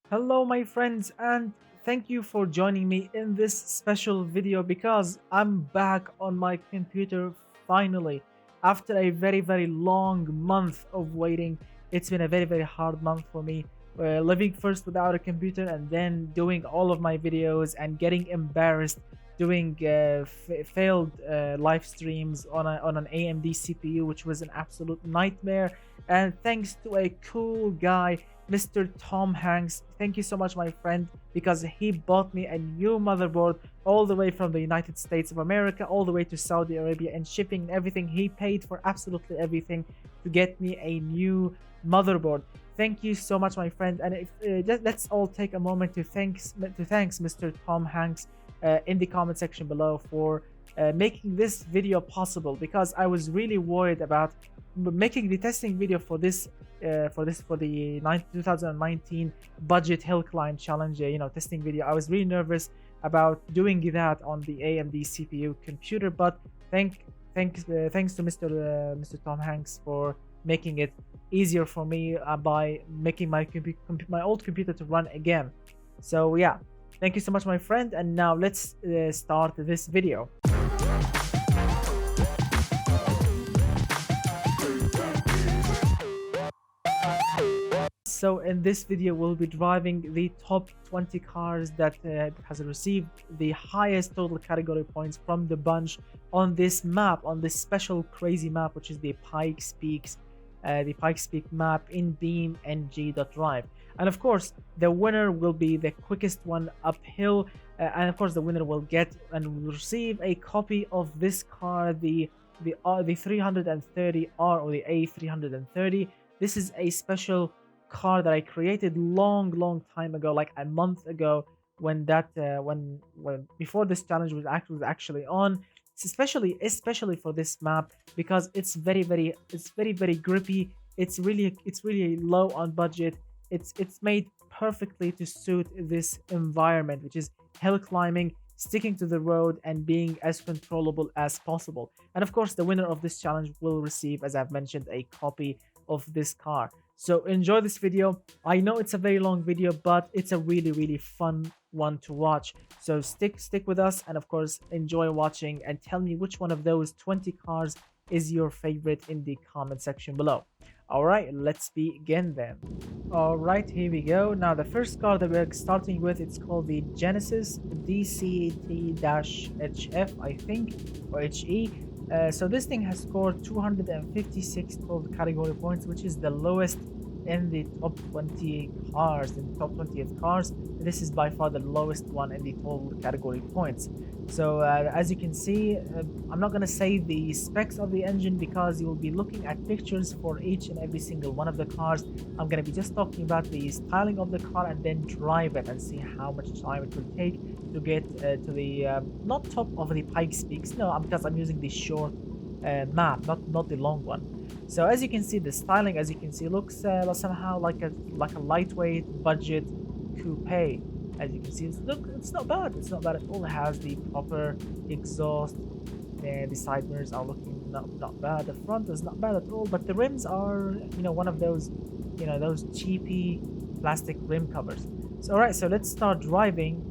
Hello, my friends, and thank you for joining me in this special video because I'm back on my computer finally after a very long month of waiting. It's been a very hard month for me, living first without a computer and then doing all of my videos and getting embarrassed doing failed live streams on an AMD CPU, which was an absolute nightmare. And thanks to a cool guy, Mr. Tom Hanks. Thank you so much, my friend, because he bought me a new motherboard all the way from the United States of America, all the way to Saudi Arabia, and shipping and everything. He paid for absolutely everything to get me a new motherboard. Thank you so much, my friend. And if, let's all take a moment to thanks Mr. Tom Hanks in the comment section below for making this video possible, because I was really worried about making the testing video for this for the 2019 budget hill climb challenge testing video. I was really nervous about doing that on the AMD CPU computer, but thanks to Mr. Tom Hanks for making it easier for me by making my old computer to run again. So yeah, thank you so much, my friend, and now let's start this video. So in this video we'll be driving the top 20 cars that has received the highest total category points from the bunch on this map, on this special crazy map, which is the Pikes Peak map in BeamNG.Drive. And of course the winner will be the quickest one uphill, and of course the winner will get and will receive a copy of this car, the 330R or the A330. This is a special car that I created long time ago, like a month ago, when before this challenge was actually on. It's especially for this map because it's very grippy. It's really low on budget. It's made perfectly to suit this environment, which is hill climbing, sticking to the road, and being as controllable as possible. And of course the winner of this challenge will receive, as I've mentioned, a copy of this car. So enjoy this video. I know it's a very long video, but it's a really fun one to watch. So stick with us, and of course enjoy watching, and tell me which one of those 20 cars is your favorite in the comment section below. All right, let's begin then. All right, here we go. Now the first car that we're starting with, it's called the Genesis DCT-HF, I think, or HE. So this thing has scored 256 total category points, which is the lowest in the top 20 cars, in the top 20th cars. This is by far the lowest one in the total category points. So as you can see, I'm not going to say the specs of the engine because you will be looking at pictures for each and every single one of the cars. I'm going to be just talking about the styling of the car and then drive it and see how much time it will take to get to the not top of the Pikes Peaks, no, because I'm using the short map, not the long one. So as you can see, the styling, as you can see, looks somehow like a lightweight budget coupe. As you can see, it's not bad. It's not bad at all. It has the proper exhaust. The side mirrors are looking not bad. The front is not bad at all. But the rims are, one of those, those cheapy plastic rim covers. So all right, so let's start driving.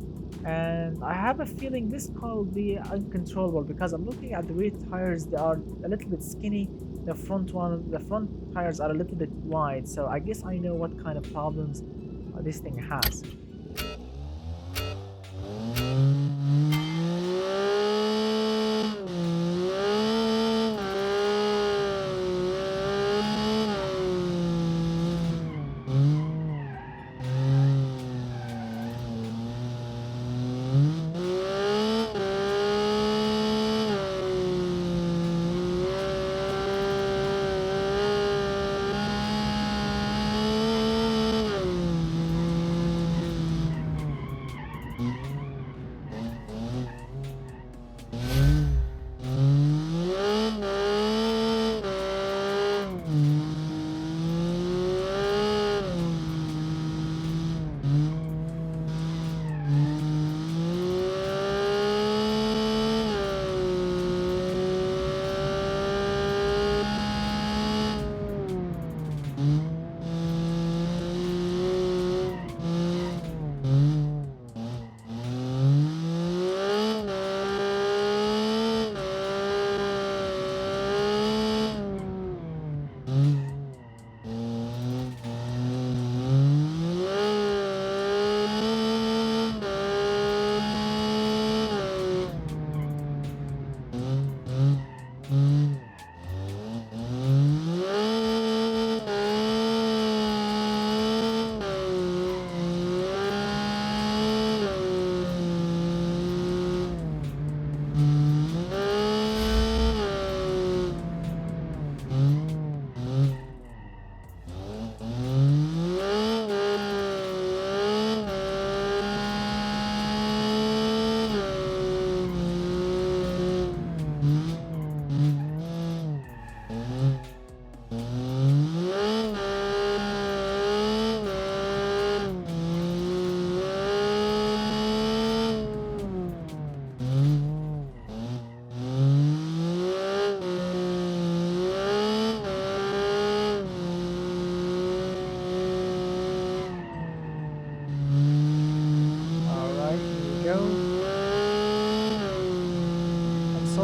And I have a feeling this car will be uncontrollable because I'm looking at the rear tires. They are a little bit skinny. The front tires are a little bit wide. So I guess I know what kind of problems this thing has.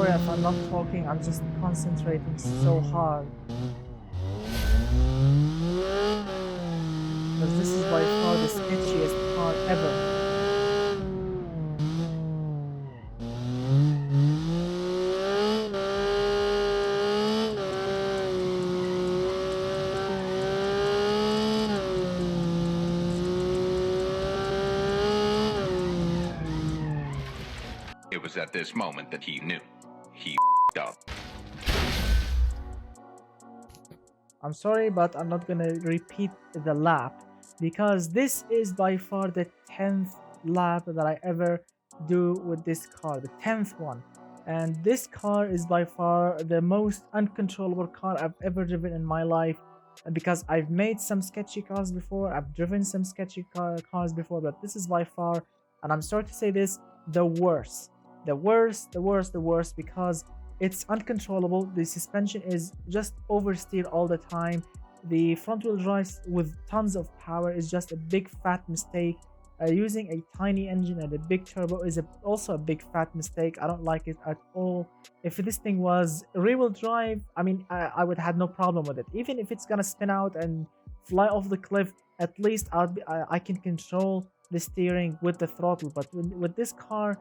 sorry if I'm not talking, I'm just concentrating so hard. Because this is by far the sketchiest car ever. It was at this moment that he knew. He up. I'm sorry, but I'm not gonna repeat the lap because this is by far the 10th lap that I ever do with this car, the 10th one. And this car is by far the most uncontrollable car I've ever driven in my life, because I've made some sketchy cars before, I've driven some sketchy cars before, but this is by far, and I'm sorry to say this, the worst. The worst, because it's uncontrollable. The suspension is just oversteer all the time. The front wheel drive with tons of power is just a big fat mistake. Using a tiny engine and a big turbo is also a big fat mistake. I don't like it at all. If this thing was rear wheel drive, I mean, I would have no problem with it. Even if it's gonna spin out and fly off the cliff, at least I can control the steering with the throttle. But with this car,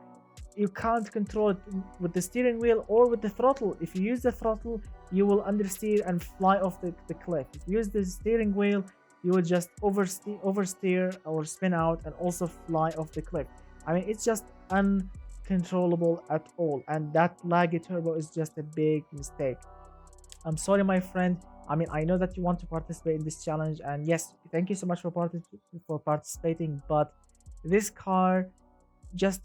you can't control it with the steering wheel or with the throttle. If you use the throttle, you will understeer and fly off the cliff. If you use the steering wheel, you will just oversteer or spin out and also fly off the cliff. I mean, it's just uncontrollable at all, and that laggy turbo is just a big mistake. I'm sorry, my friend. I mean, I know that you want to participate in this challenge, and yes, thank you so much for participating, but this car, just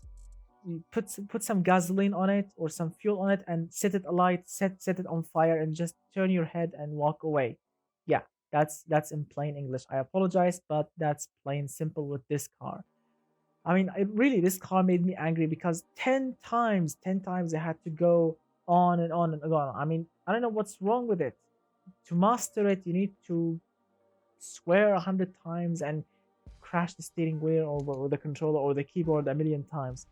put some gasoline on it or some fuel on it and set it alight, set it on fire, and just turn your head and walk away. Yeah, that's in plain English. I apologize, but that's plain simple with this car. I mean, really, this car made me angry because 10 times I had to go on and on and on. I mean, I don't know what's wrong with it. To master it, you need to swear 100 times and crash the steering wheel or the controller or the keyboard a million times.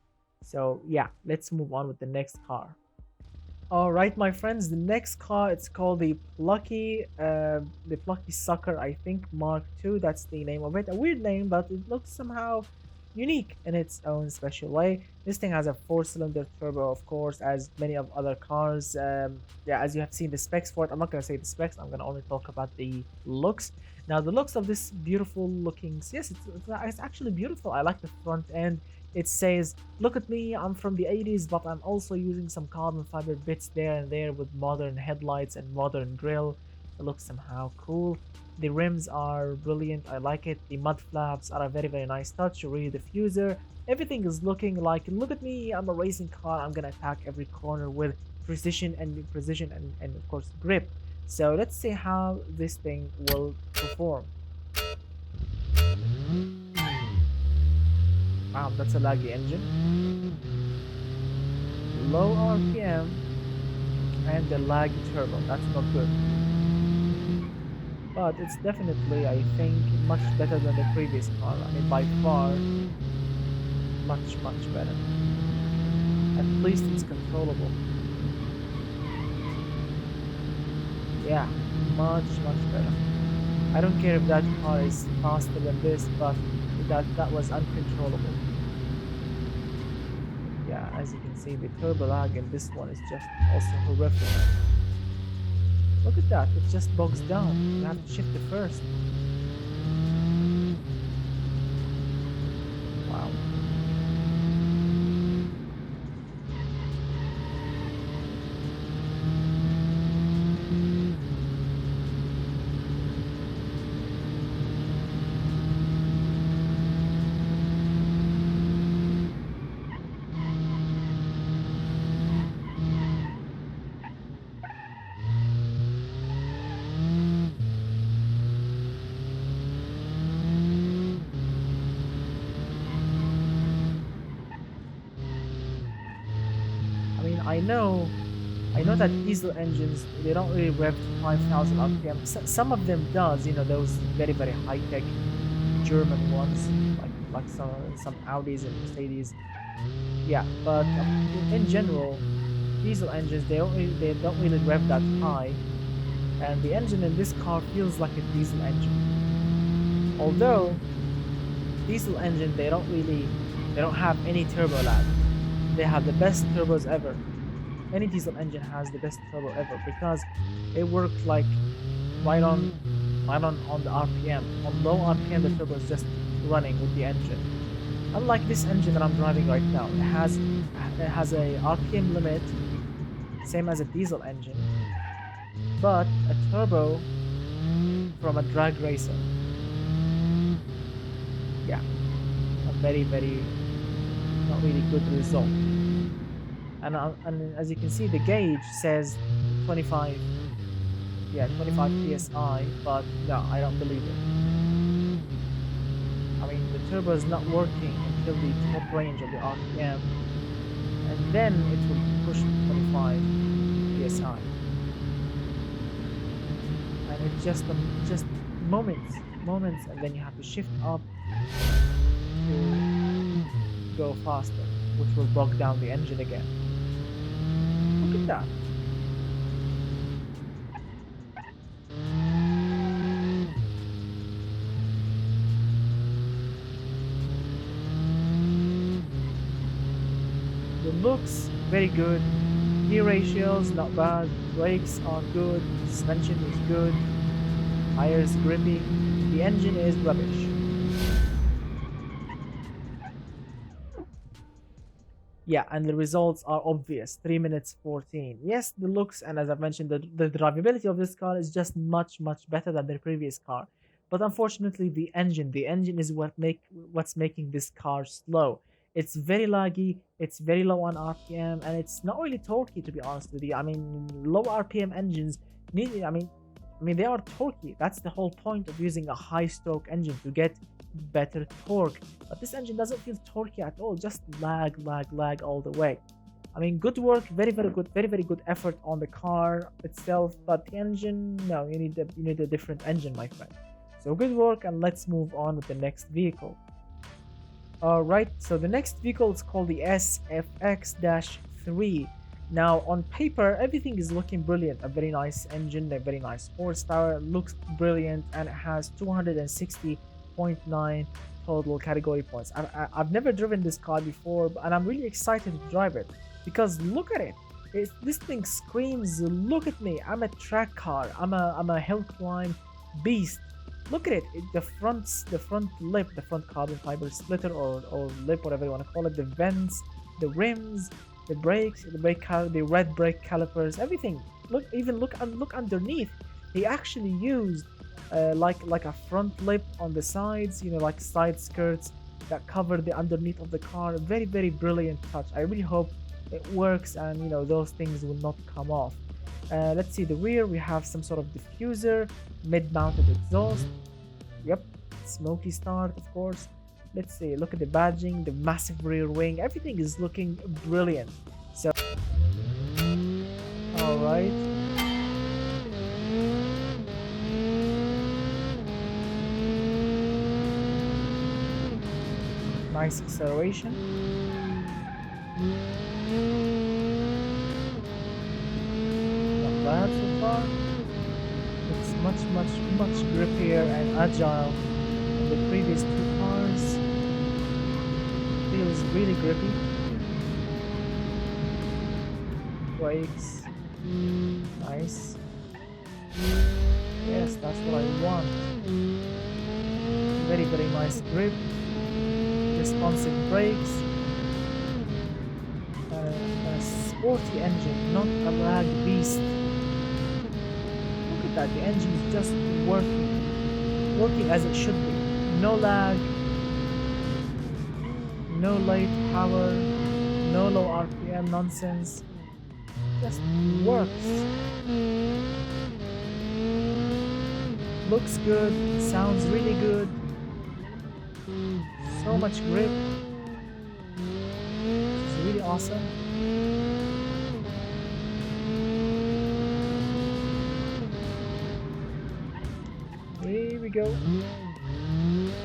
So yeah, let's move on with the next car. All right, my friends, the next car, it's called the Plucky Sucker, I think, Mark II. That's the name of it. A weird name, but it looks somehow unique in its own special way. This thing has a 4-cylinder turbo, of course, as many of other cars. Yeah, as you have seen the specs for it. I'm not going to say the specs. I'm going to only talk about the looks. Now, the looks of this beautiful looking, yes, it's actually beautiful. I like the front end. It says, look at me, I'm from the 80s, but I'm also using some carbon fiber bits there and there with modern headlights and modern grille. It looks somehow cool. The rims are brilliant, I like it. The mud flaps are a very, very nice touch. Rear diffuser. Everything is looking like, look at me, I'm a racing car. I'm gonna attack every corner with precision and of course grip. So let's see how this thing will perform. Wow, that's a laggy engine. Low RPM and the laggy turbo. That's not good. But it's definitely, I think, much better than the previous car. I mean, by far, much better. At least it's controllable. Yeah, much better. I don't care if that car is faster than this, but that was uncontrollable. Yeah, as you can see, the turbo lag in this one is just also horrific. Look at that, it just bogs down. You have to shift it first. Wow. I know that diesel engines, they don't really rev to 5,000 RPM. Some of them does, you know, those very, very high-tech German ones, like some Audis and Mercedes. Yeah, but in general, diesel engines, they don't really rev that high, and the engine in this car feels like a diesel engine. Although diesel engine, they don't have any turbo lag. They have the best turbos ever. Any diesel engine has the best turbo ever because it works like right on the RPM. On low RPM, the turbo is just running with the engine. Unlike this engine that I'm driving right now, it has a RPM limit, same as a diesel engine, but a turbo from a drag racer. Yeah, a very not really good result. And as you can see, the gauge says 25 psi, but no, I don't believe it. I mean, the turbo is not working until the top range of the RPM, and then it will push 25 psi. And it's just moments, and then you have to shift up to go faster, which will bog down the engine again. Look at that. The looks very good, gear ratios not bad, brakes are good, suspension is good, tires grippy, the engine is rubbish. Yeah, and the results are obvious. 3 minutes 14. Yes, the looks and as I've mentioned, the drivability of this car is just much better than the previous car. But unfortunately, the engine is what's making this car slow. It's very laggy, it's very low on RPM, and it's not really torquey, to be honest with you. I mean, low RPM engines I mean they are torquey. That's the whole point of using a high stroke engine, to get better torque. But this engine doesn't feel torquey at all, just lag all the way. I mean, good work, very good effort on the car itself, but the engine, no, you need a different engine, my friend. So good work, and let's move on with the next vehicle. Alright, so the next vehicle is called the SFX-3. Now, on paper, everything is looking brilliant. A very nice engine, a very nice horsepower, looks brilliant, and it has 260.9 total category points. I've never driven this car before, and I'm really excited to drive it because look at it. This thing screams, look at me, I'm a track car, I'm a hill climb beast. Look at it, the front lip, the front carbon fiber splitter or lip, whatever you want to call it, the vents, the rims, the brakes, the red brake calipers, everything. Look underneath. They actually used like a front lip on the sides, like side skirts that cover the underneath of the car. Very brilliant touch. I really hope it works and those things will not come off. Let's see the rear. We have some sort of diffuser, mid-mounted exhaust. Yep, smoky start, of course. Let's see, look at the badging, the massive rear wing. Everything is looking brilliant. So, all right. Nice acceleration. Not bad so far. It's much grippier and agile than the previous two cars. Feels really grippy. Brakes. Nice. Yes, that's what I want. Very nice grip. Responsive brakes. A sporty engine, not a lag beast. Look at that, the engine is just working as it should be. No lag, no late power, no low RPM nonsense. Just works. Looks good, sounds really good. So much grip. It's really awesome. Here we go.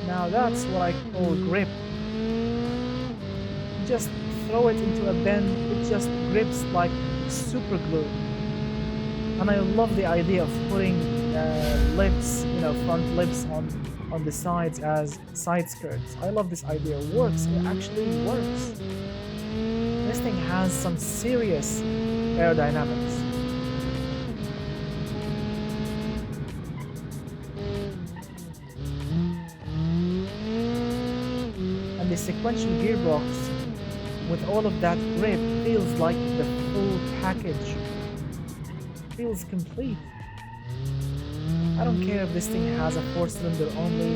Now that's what I call grip. Just throw it into a bend, it just grips like super glue. And I love the idea of putting lips, front lips on the sides as side skirts. I love this idea. It works. It actually works. This thing has some serious aerodynamics. And the sequential gearbox with all of that grip feels like the full package. Feels complete. I don't care if this thing has a 4-cylinder only,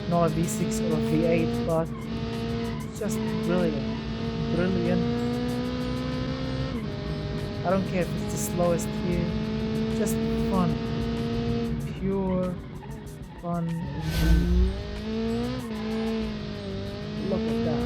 not a V6 or a V8, but it's just brilliant. Brilliant. I don't care if it's the slowest here, just fun. Pure fun indeed. Look at that.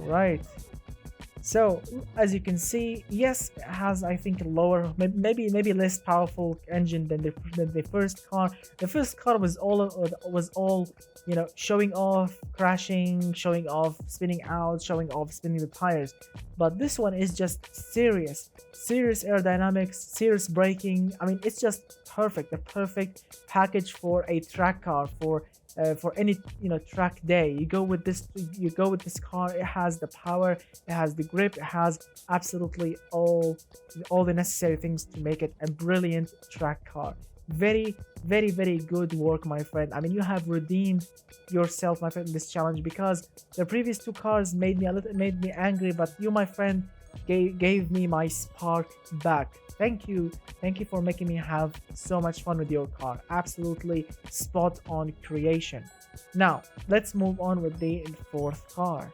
Right. So as you can see, yes, it has, I think, a lower, maybe less powerful engine than the first car. The first car was all showing off, crashing, showing off, spinning out, showing off, spinning the tires. But this one is just serious aerodynamics, serious braking. I mean, it's just perfect, the perfect package for a track car, for any track day. You go with this car. It has the power, it has the grip, it has absolutely all the necessary things to make it a brilliant track car. Very good work, my friend. I mean, you have redeemed yourself, my friend, in this challenge, because the previous two cars made me angry, but you, my friend, gave me my spark back. Thank you for making me have so much fun with your car. Absolutely spot on creation. Now let's move on with the fourth car.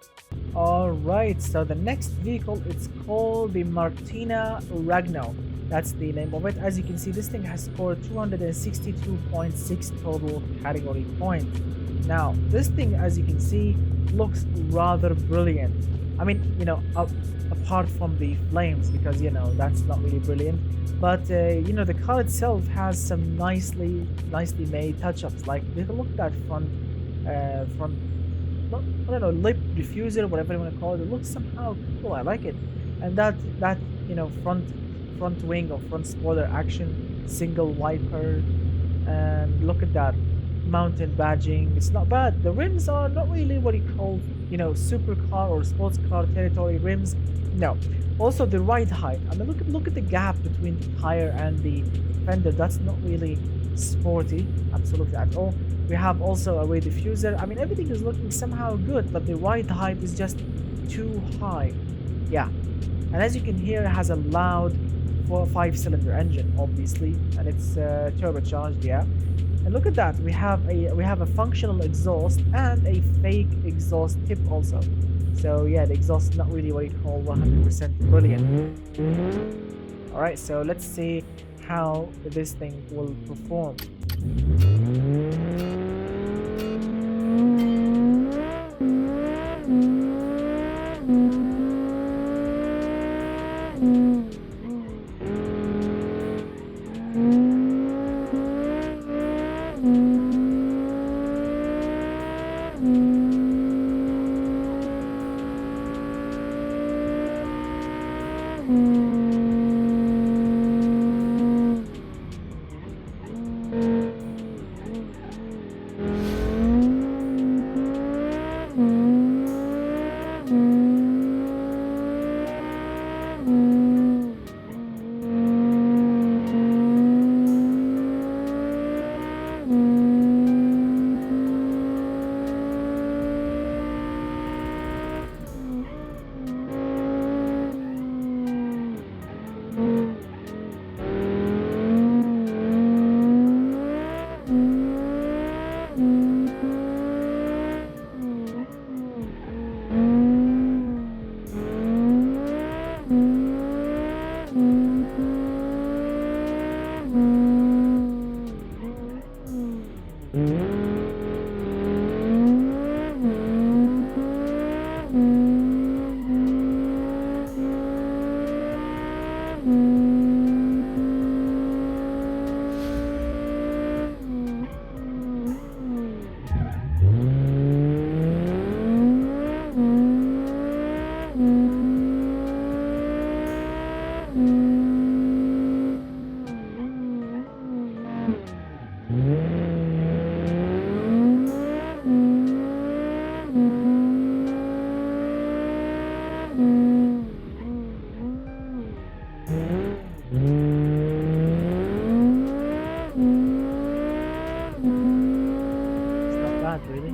All right, so the next vehicle, it's called the Martina Ragno. That's the name of it. As you can see, this thing has scored 262.6 total category points. Now this thing, as you can see, looks rather brilliant. I mean, apart from the flames, because that's not really brilliant, but the car itself has some nicely made touch-ups. Like, look at that front lip diffuser, whatever you want to call it. It looks somehow cool. I like it. And that front wing or front spoiler action, single wiper, and look at that mountain badging. It's not bad. The rims are not really what you call supercar or sports car territory rims. No. Also the ride height. I mean, look at the gap between the tire and the fender. That's not really sporty, absolutely at all. We have also a rear diffuser. I mean, everything is looking somehow good, but the ride height is just too high. Yeah. And as you can hear, it has a loud 5-cylinder engine, obviously, and it's turbocharged. Yeah. And look at that, we have a functional exhaust and a fake exhaust tip also. So yeah, the exhaust is not really what you call 100% brilliant. Alright, so let's see how this thing will perform. bad, really.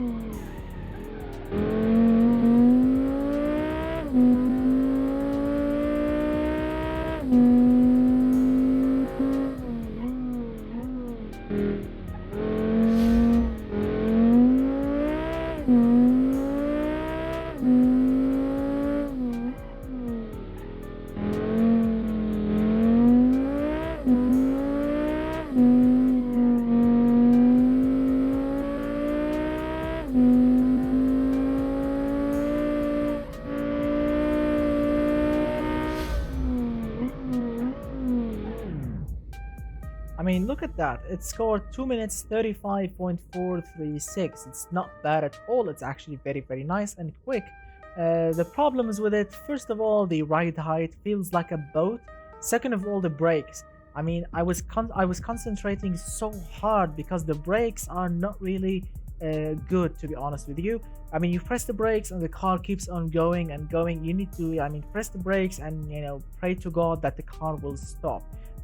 I mean, look at that. It scored 2 minutes 35.436. It's not bad at all. It's actually very, very nice and quick. The problems with it, first of all, the ride height feels like a boat. Second of all, the brakes. I mean, I was concentrating so hard because the brakes are not really good, to be honest with you. I mean, you press the brakes and the car keeps on going and going. You need to, I mean, press the brakes and, you know, pray to God that the car will stop.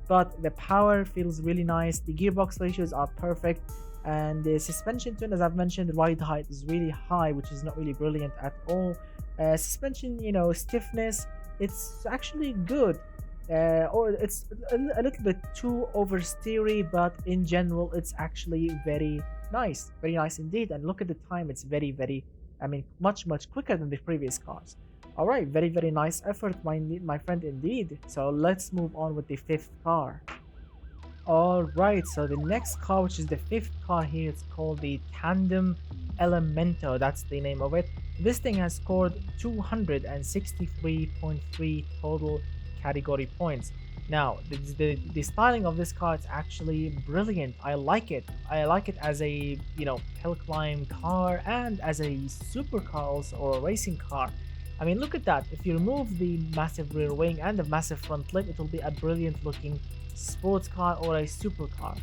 But the power feels really nice. The gearbox ratios are perfect, and the suspension tune, as I've mentioned, the ride height is really high, which is not really brilliant at all. Suspension, you know, stiffness, it's actually good, or it's a little bit too oversteery, but in general, it's actually very nice indeed. And look at the time; it's very, very, I mean, much quicker than the previous cars. All right, very, very nice effort, my friend, indeed. So let's move on with the fifth car. All right, so the next car, which is the fifth car here, it's called the Tandem Elemento. That's the name of it. This thing has scored 263.3 total category points. Now, the styling of this car is actually brilliant. I like it. I like it as a, you know, hill climb car and as a supercar also, or a racing car. I mean, look at that. If you remove the massive rear wing and the massive front lip, it will be a brilliant looking sports car or a supercar.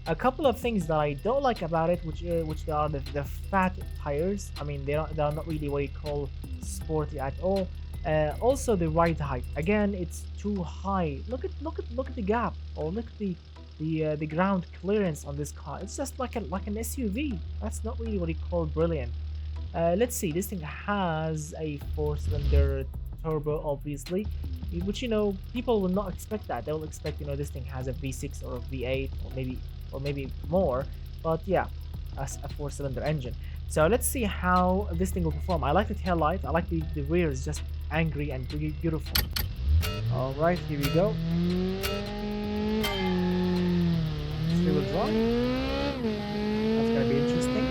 A couple of things that I don't like about it, which they are the fat tires. I mean, they are not really what you call sporty at all. Also, the ride height. Again, it's too high. Look at the gap, or look at the ground clearance on this car. It's just like an SUV. That's not really what you call brilliant. Let's see, this thing has a 4-cylinder turbo, obviously, which, you know, people will not expect that. They will expect, you know, this thing has a V6 or a V8 or maybe more, but yeah, as a 4-cylinder engine. So let's see how this thing will perform. I like the tail light. I like the rear is just angry and beautiful. All right, here we go. 3-wheel drive. That's gonna be interesting.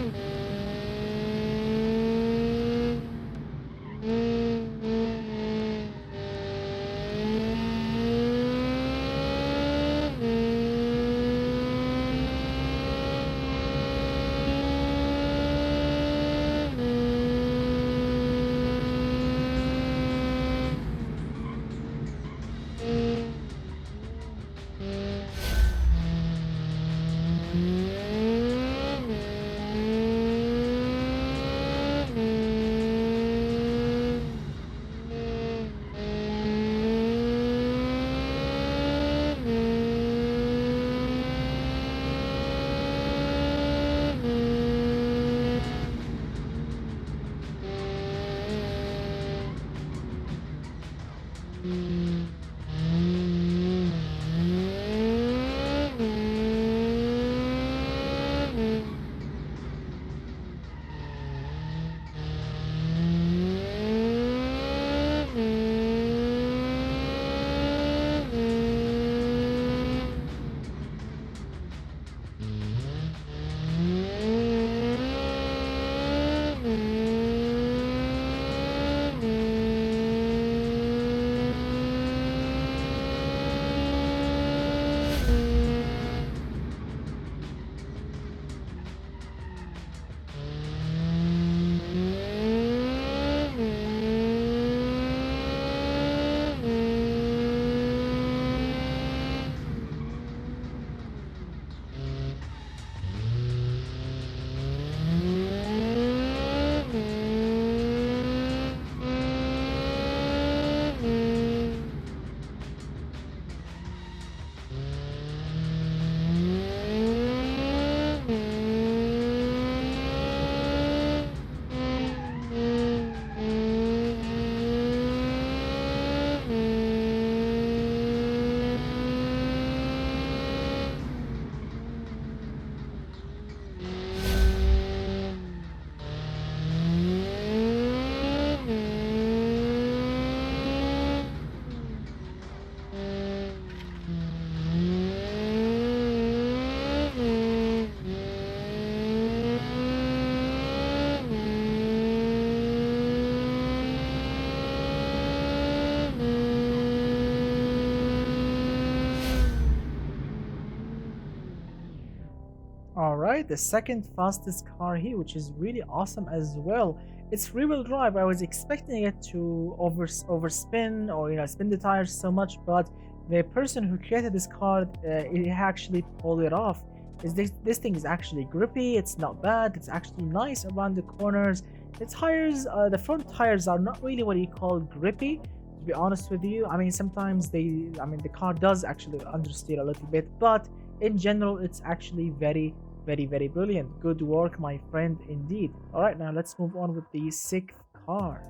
All right, the second fastest car here, which is really awesome as well. It's rear-wheel drive. I was expecting it to overspin or spin the tires so much, but the person who created this car, it actually pulled it off. Is this thing is actually grippy? It's not bad. It's actually nice around the corners. The tires, the front tires are not really what you call grippy. To be honest with you, I mean sometimes the car does actually understeer a little bit, but in general it's actually very brilliant. Good work, my friend, indeed. All right, now let's move on with the sixth car.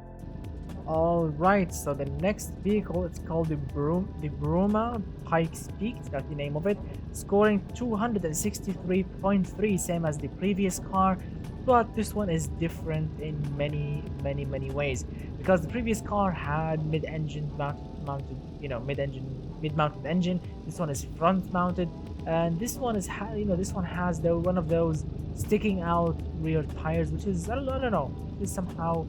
All right, so the next vehicle, it's called the Broma Pikes Peak. That's the name of it, scoring 263.3, same as the previous car, but this one is different in many ways, because the previous car had mid-engine mounted, mid-mounted engine. This one is front mounted, and this one is this one has one of those sticking out rear tires, which is I don't know, it's somehow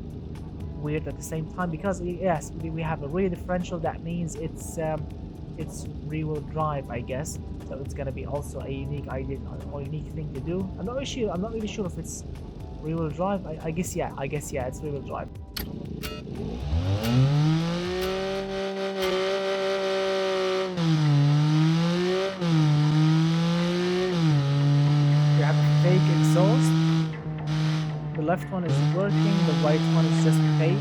weird at the same time, because yes, we have a rear differential. That means it's rear-wheel drive, I guess, so it's gonna be also a unique idea or unique thing to do. I'm not really sure if it's rear-wheel drive. I guess yeah, it's rear-wheel drive. We have a fake exhaust. The left one is working, the right one is just fake.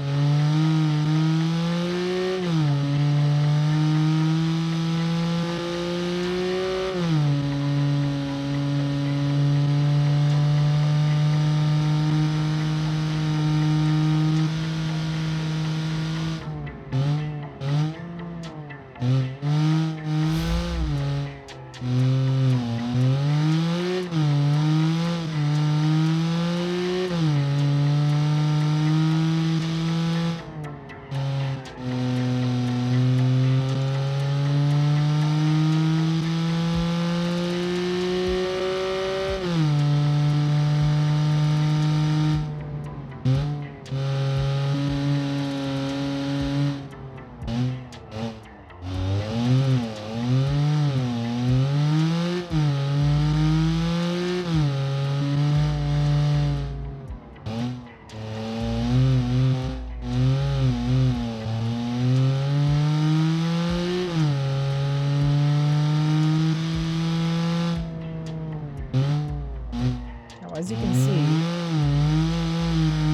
As you can see,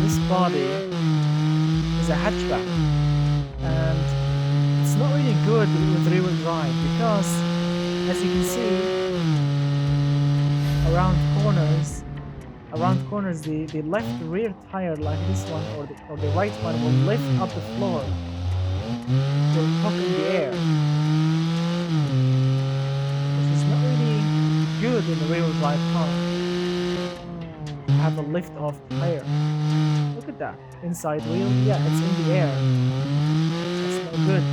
this body is a hatchback, and it's not really good with rear-wheel drive, because as you can see, around corners the left rear tire, like this one, or the right one, will lift up the floor, will hook in the air, which is not really good in the rear-wheel drive car. Have a lift off tire. Look at that. Inside wheel, yeah, it's in the air. That's no good.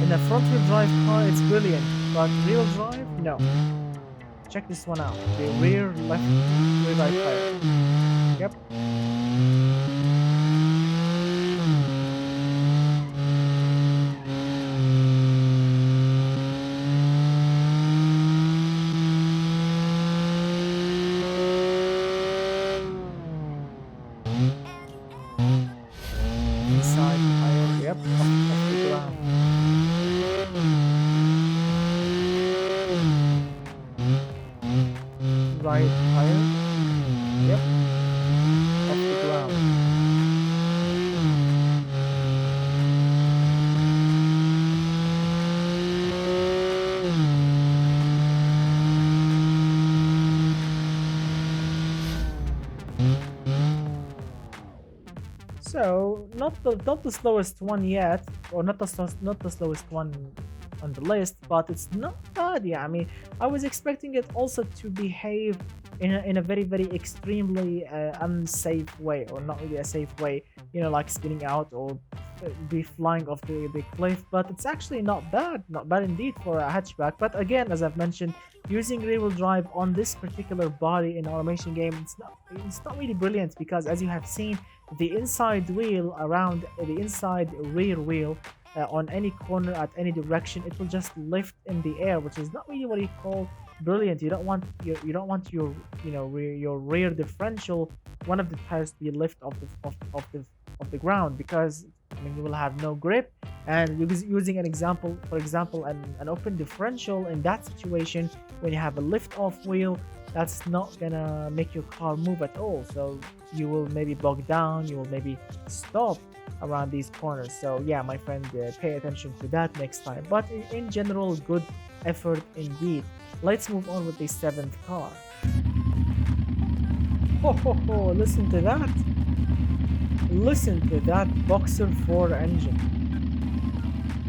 In a front wheel drive car, it's brilliant, but rear drive, no. Check this one out. The rear right tire. Yep. Right tire, yep, off the ground. So not the slowest one yet, or not the slowest one on the list, but it's not bad. Yeah, I mean, I was expecting it also to behave in a very extremely unsafe way, or not really a safe way, like spinning out or be flying off the cliff. But it's actually not bad indeed for a hatchback. But again, as I've mentioned, using rear-wheel drive on this particular body in automation game, it's not really brilliant, because as you have seen, the inside wheel around the inside rear wheel on any corner at any direction, it will just lift in the air, which is not really what you call brilliant. You don't want your your rear differential, one of the tires, to be lift off the ground, because I mean you will have no grip. And using an example, for example, an open differential in that situation, when you have a lift off wheel, that's not gonna make your car move at all. So you will maybe bog down, you will maybe stop around these corners. So yeah, my friend, pay attention to that next time. But in general, good effort indeed. Let's move on with the seventh car. Ho ho ho, listen to that. Listen to that Boxer 4 engine.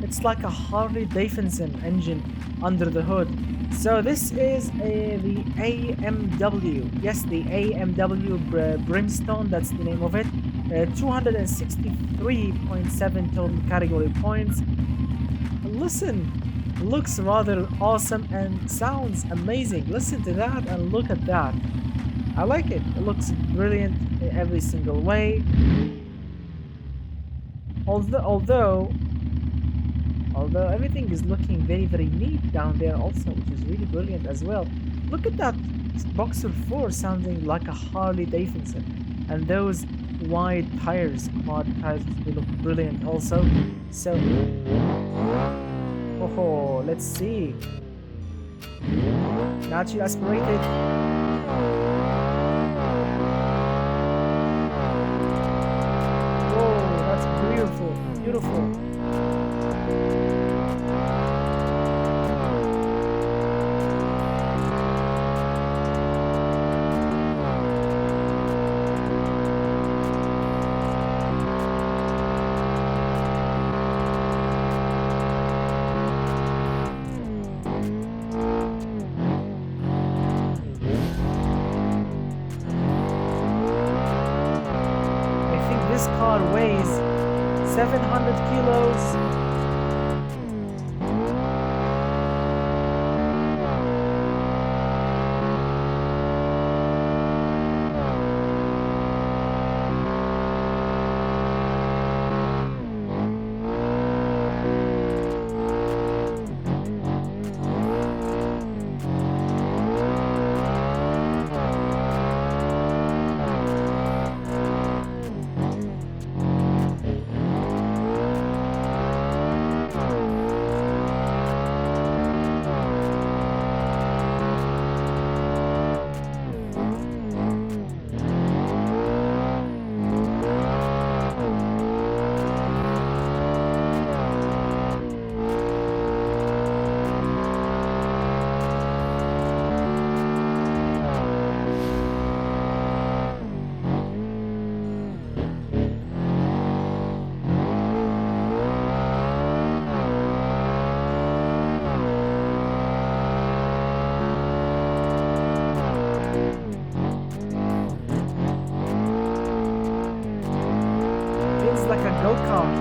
It's like a Harley Davidson engine under the hood. So this is the AMW. Yes, the AMW Brimstone, that's the name of it. 263.7 total category points. Listen, looks rather awesome and sounds amazing. Listen to that and look at that. I like it. It looks brilliant in every single way. Although everything is looking very, very neat down there also, which is really brilliant as well. Look at that Boxer 4 sounding like a Harley Davidson. And those wide tires, quad tires, they look brilliant also. So, oh, let's see. Naturally aspirated. Whoa, that's beautiful, beautiful. This car weighs 700 kilos. Like a go-kart.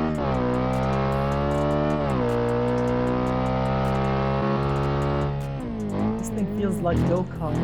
This thing feels like go-kart.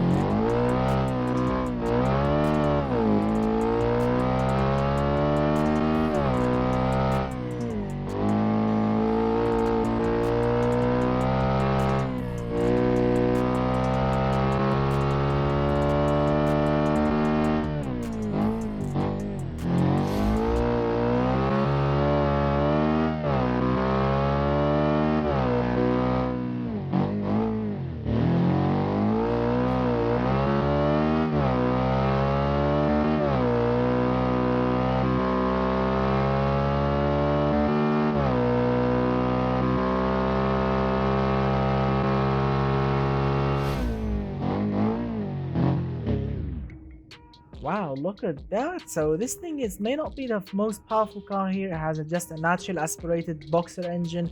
Wow, look at that. So this thing may not be the most powerful car here. It has just a natural aspirated boxer engine,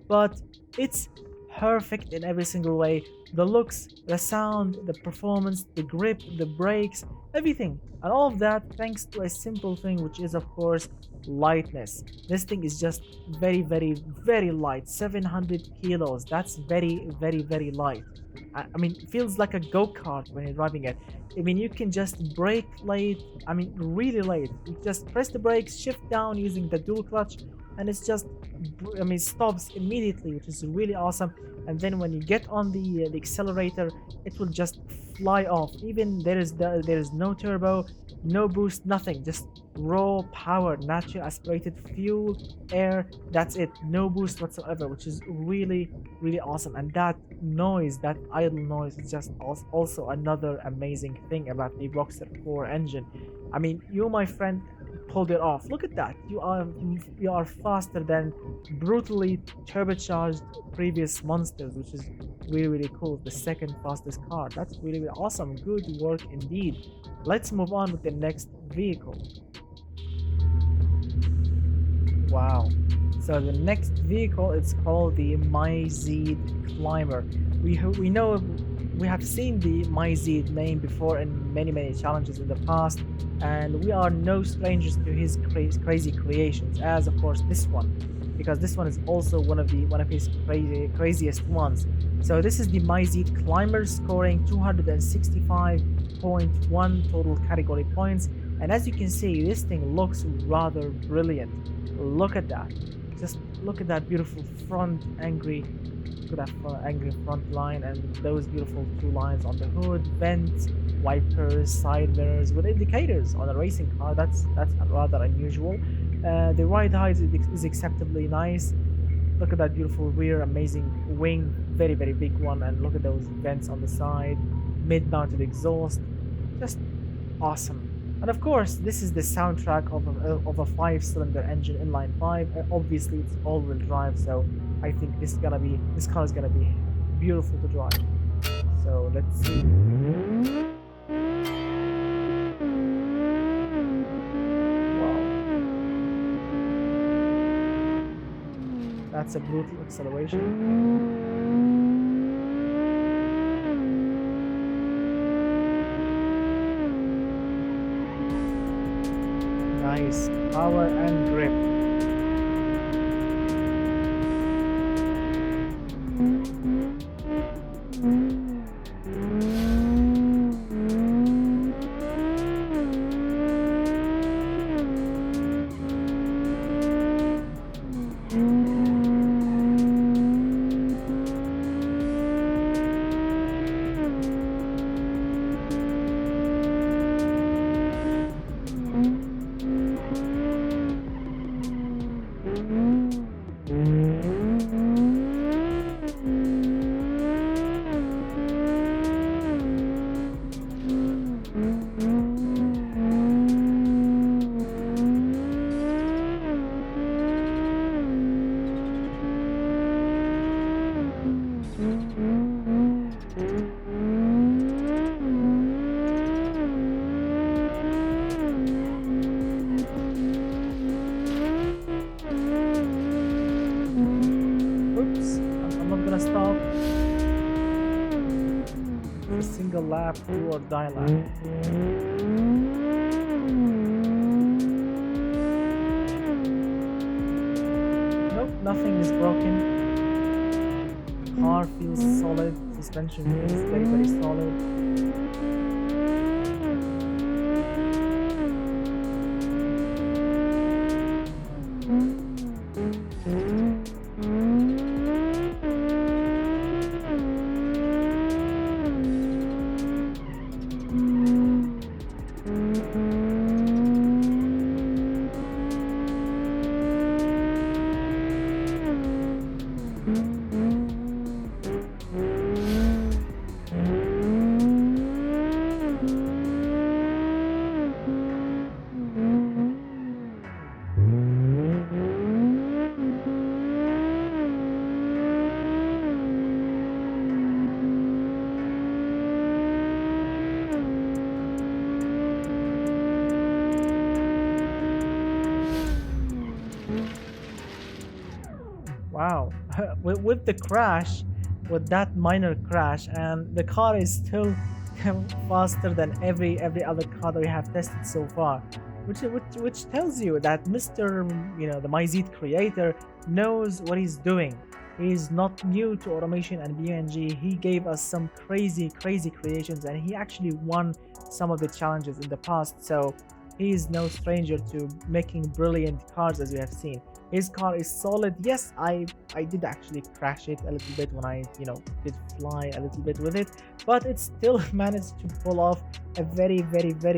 but it's perfect in every single way. The looks, the sound, the performance, the grip, the brakes, everything. And all of that thanks to a simple thing, which is of course lightness. This thing is just very, very, very light. 700 kilos. That's very, very, very light. I mean, it feels like a go-kart when you're driving it. I mean, you can just brake late. I mean, really late. You just press the brakes, shift down using the dual clutch, and it's just, I mean, stops immediately, which is really awesome. And then when you get on the accelerator, it will just fly off. Even there is no turbo, no boost, nothing, just raw power, natural aspirated fuel, air. That's it, no boost whatsoever, which is really awesome. And that noise, that idle noise, is just also another amazing thing about the Boxer 4 engine. I mean, you, my friend, pulled it off. Look at that. You are faster than brutally turbocharged previous monsters, which is really cool. The second fastest car. That's really awesome. Good work indeed. Let's move on with the next vehicle. Wow. So the next vehicle, it's called the Myzeed Climber. We know, we have seen the Myzeed name before in many challenges in the past, and we are no strangers to his crazy creations, as of course this one, because this one is also one of his craziest ones. So this is the Myzeed Climber, scoring 265.1 total category points, and as you can see, this thing looks rather brilliant. Look at that. Just look at that beautiful front angry front line, and those beautiful two lines on the hood, vents, wipers, side mirrors with indicators on a racing car. That's rather unusual. The ride height is acceptably nice. Look at that beautiful rear, amazing wing, very big one, and look at those vents on the side, mid-mounted exhaust, just awesome. And of course, this is the soundtrack of a 5-cylinder engine, inline 5. Obviously, it's all-wheel drive, so I think this car is gonna be beautiful to drive. So let's see. Wow, that's a brutal acceleration. Nice power and grip. Lap, do or die lap. Nope, nothing is broken. Car feels solid, suspension feels very solid. Wow, with the crash, with that minor crash, and the car is still faster than every other car that we have tested so far, which tells you that Mr. the Myzeed creator knows what he's doing. He's not new to automation and BeamNG. He gave us some crazy creations, and he actually won some of the challenges in the past, so he is no stranger to making brilliant cars, as we have seen. His car is solid. Yes, I did actually crash it a little bit when I did fly a little bit with it, but it still managed to pull off a very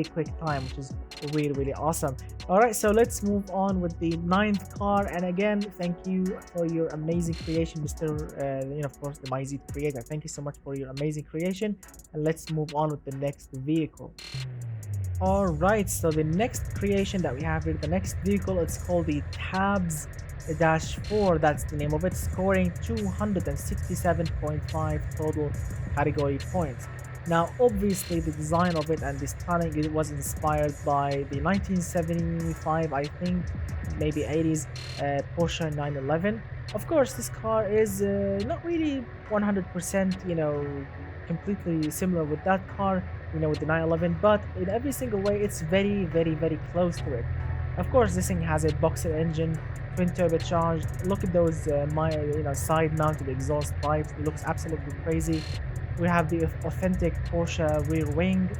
quick time, which is really awesome. All right, so let's move on with the ninth car. And again, thank you for your amazing creation, Mr. Of course, the Myzeed creator. Thank you so much for your amazing creation. And let's move on with the next vehicle. All right, so the next creation that we have here, the next vehicle, it's called the TABZ-4. That's the name of it, scoring 267.5 total category points. Now, obviously, the design of it and the styling, it was inspired by the 1975, I think, maybe 80s Porsche 911. Of course, this car is not really 100%, completely similar with that car, with the 911, but in every single way, it's very close to it. Of course, this thing has a boxer engine, twin turbocharged. Look at those side mounted exhaust pipes. It looks absolutely crazy. We have the authentic Porsche rear wing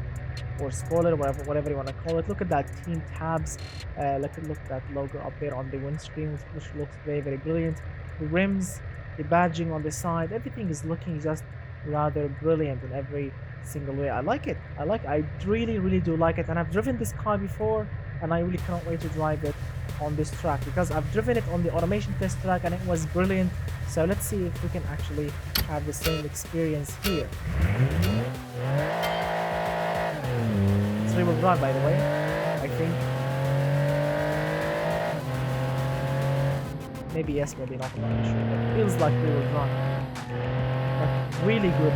or spoiler, whatever you want to call it. Look at that team tabs. Look at that logo up there on the windscreen, which looks very brilliant. The rims, the badging on the side, everything is looking just rather brilliant in every single way. I like it. I really do like it, and I've driven this car before, and I really cannot wait to drive it on this track, because I've driven it on the automation test track and it was brilliant. So let's see if we can actually have the same experience here. It's rear-wheel drive, by the way, I think. Maybe yes, maybe not, I'm not sure, but it feels like rear-wheel drive. But really good.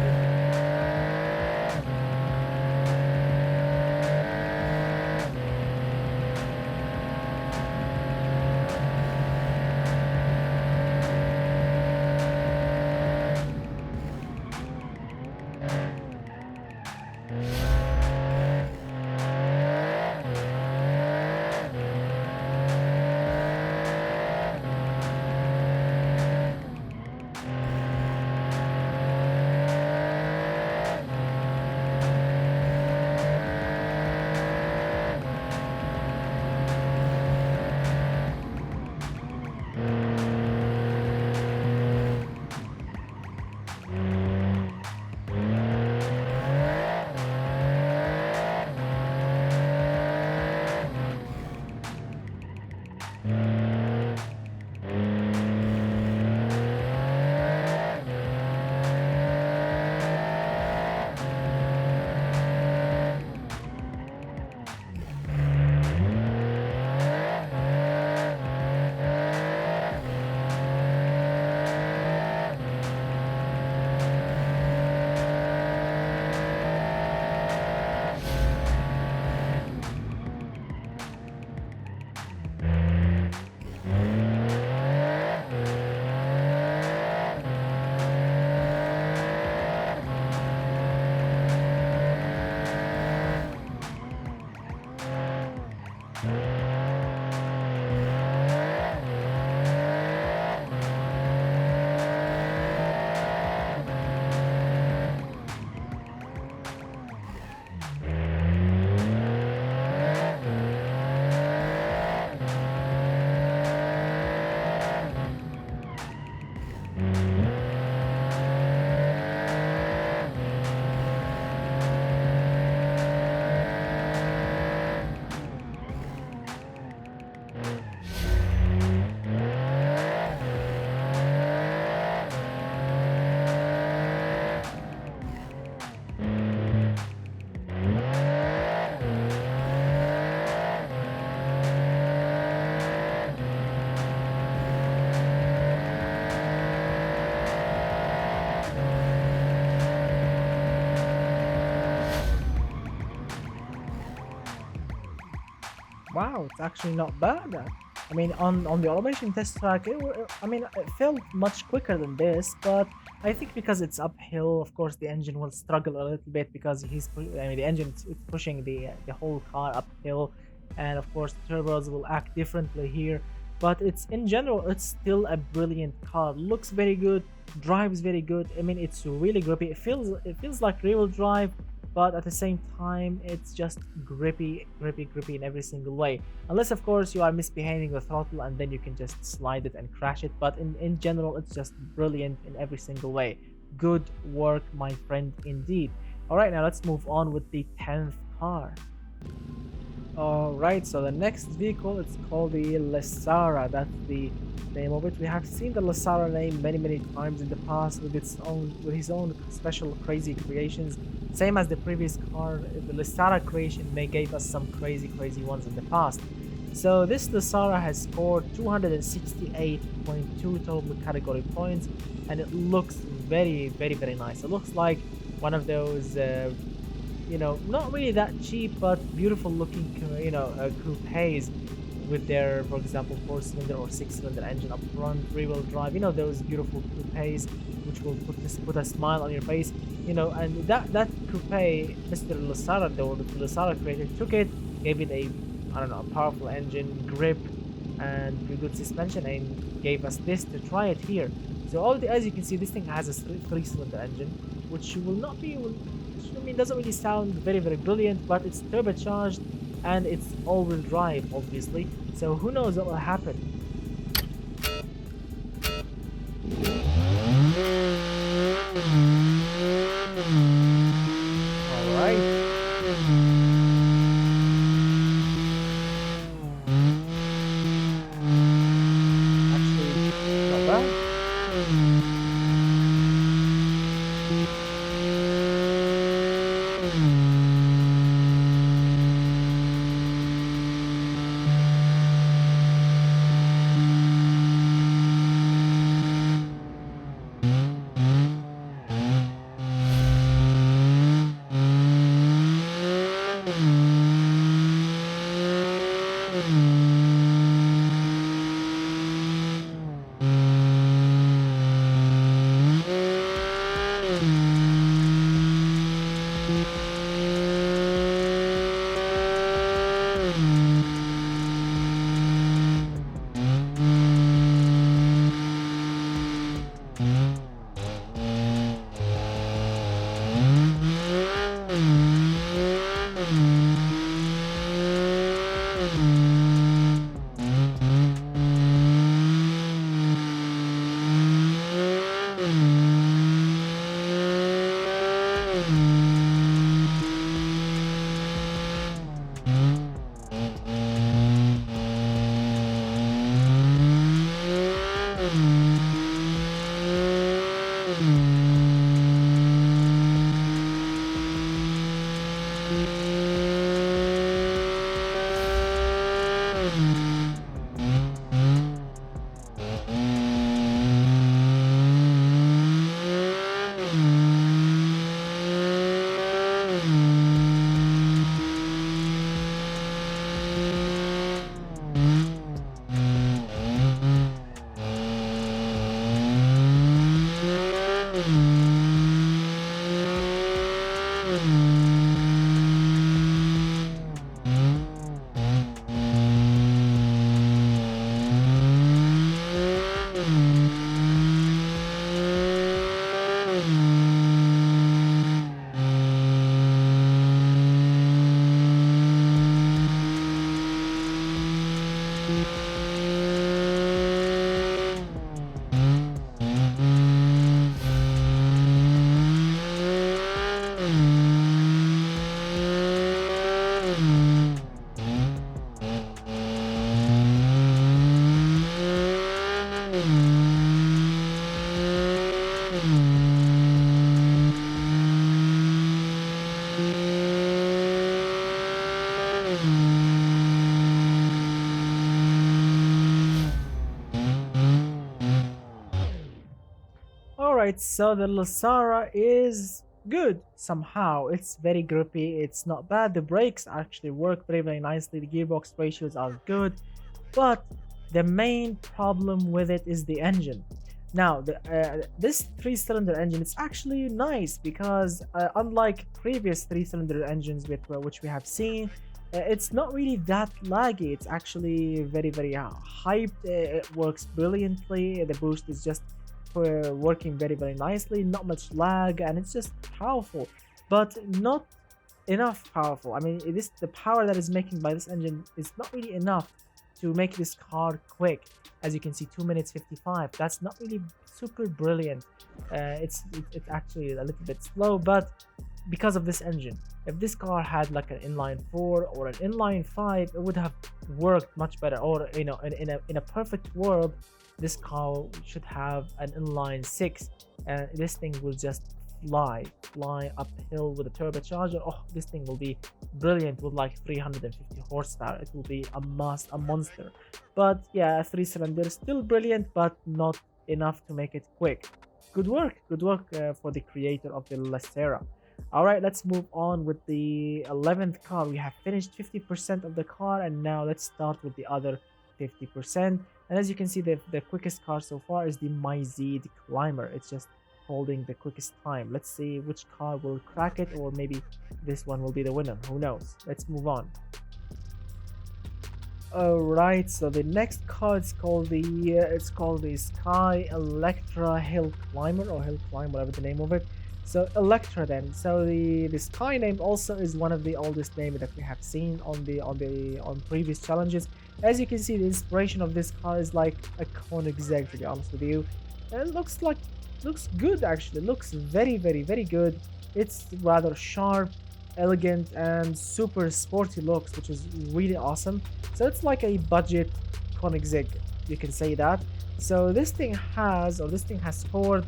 Wow, it's actually not bad. I mean, on the automation test track, it felt much quicker than this, but I think because it's uphill, of course, the engine will struggle a little bit because the engine is pushing the whole car uphill, and of course, the turbos will act differently here. But in general, it's still a brilliant car. Looks very good, drives very good. I mean, it's really grippy. It feels like rear-wheel drive but at the same time it's just grippy in every single way, unless of course you are misbehaving the throttle and then you can just slide it and crash it. But in general, it's just brilliant in every single way. Good work, my friend, indeed. All right, now let's move on with the 10th car. Alright, so the next vehicle, it's called the Lessara. That's the name of it. We have seen the Lessara name many times in the past with his own special crazy creations. Same as the previous car, the Lessara creation, they gave us some crazy ones in the past. So this Lessara has scored 268.2 total category points, and it looks very nice. It looks like one of those you know, not really that cheap but beautiful looking, you know, coupes with their, for example, 4-cylinder or 6-cylinder engine up front, rear-wheel drive. You know, those beautiful coupes which will put a smile on your face. You know, and that coupe, Mr. Lessara, the Lessara creator, took it, gave it a, I don't know, a powerful engine, grip, and good suspension, and gave us this to try it here. So as you can see, this thing has a 3-cylinder engine, which will not be, I mean, doesn't really sound very brilliant, but it's turbocharged and it's all-wheel drive, obviously. So who knows what will happen. All right. Actually, not bad. Alright, so the Lessara is good somehow. It's very grippy, it's not bad. The brakes actually work very nicely. The gearbox ratios are good, but the main problem with it is the engine. Now, this 3-cylinder engine, it's actually nice because unlike previous 3-cylinder engines which we have seen, it's not really that laggy. It's actually very hyped. It works brilliantly. The boost is just working very nicely, not much lag, and it's just powerful, but not enough powerful. I mean, this the power that is making by this engine is not really enough to make this car quick. As you can see, 2 minutes 55. That's not really super brilliant. It's actually a little bit slow, but because of this engine, if this car had like an inline 4 or an inline 5, it would have worked much better. Or in a perfect world, this car should have an inline 6, and this thing will just fly uphill with a turbocharger. Oh, this thing will be brilliant with like 350 horsepower. It will be a monster. But yeah, a 3-cylinder is still brilliant, but not enough to make it quick. Good work for the creator of the Lessara. All right, let's move on with the 11th car. We have finished 50% of the car, and now let's start with the other 50%. And as you can see, the quickest car so far is the Myzeed Climber. It's just holding the quickest time. Let's see which car will crack it, or maybe this one will be the winner. Who knows? Let's move on. Alright, so the next car is called the Sky Electra Hill Climber, or Hill Climb, whatever the name of it. So Electra then. So the Sky name also is one of the oldest names that we have seen on previous challenges. As you can see, the inspiration of this car is like a Koenigsegg, to be honest with you. And it looks good actually. It looks very good. It's rather sharp, elegant, and super sporty looks, which is really awesome. So it's like a budget Koenigsegg, you can say that. So this thing has scored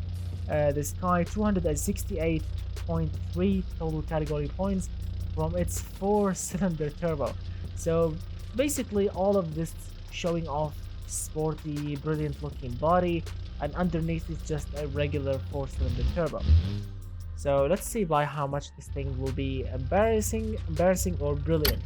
the Sky 268.3 total category points from its 4-cylinder turbo. So basically all of this showing off sporty, brilliant looking body, and underneath is just a regular 4-cylinder turbo. So let's see by how much this thing will be embarrassing or brilliant.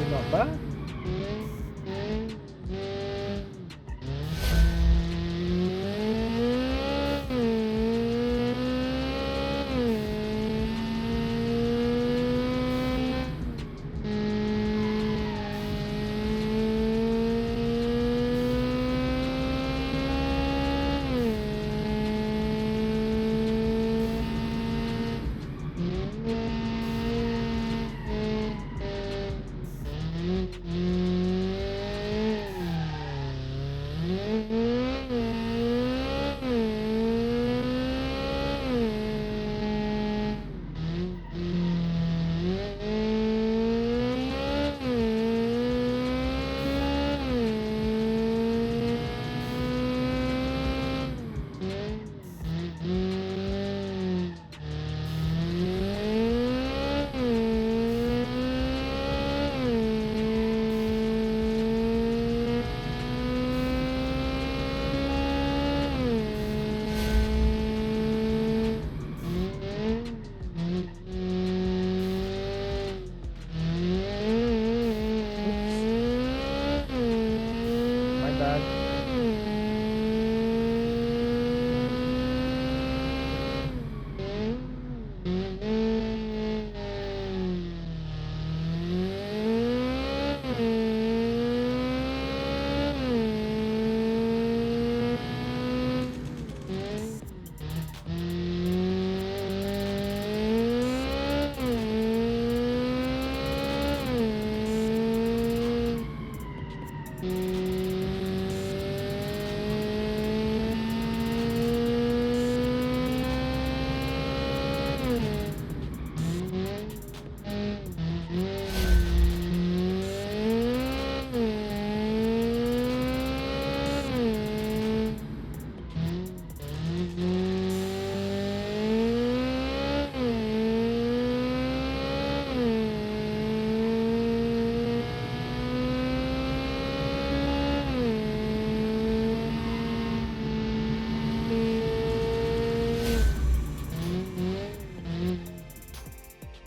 Not bad.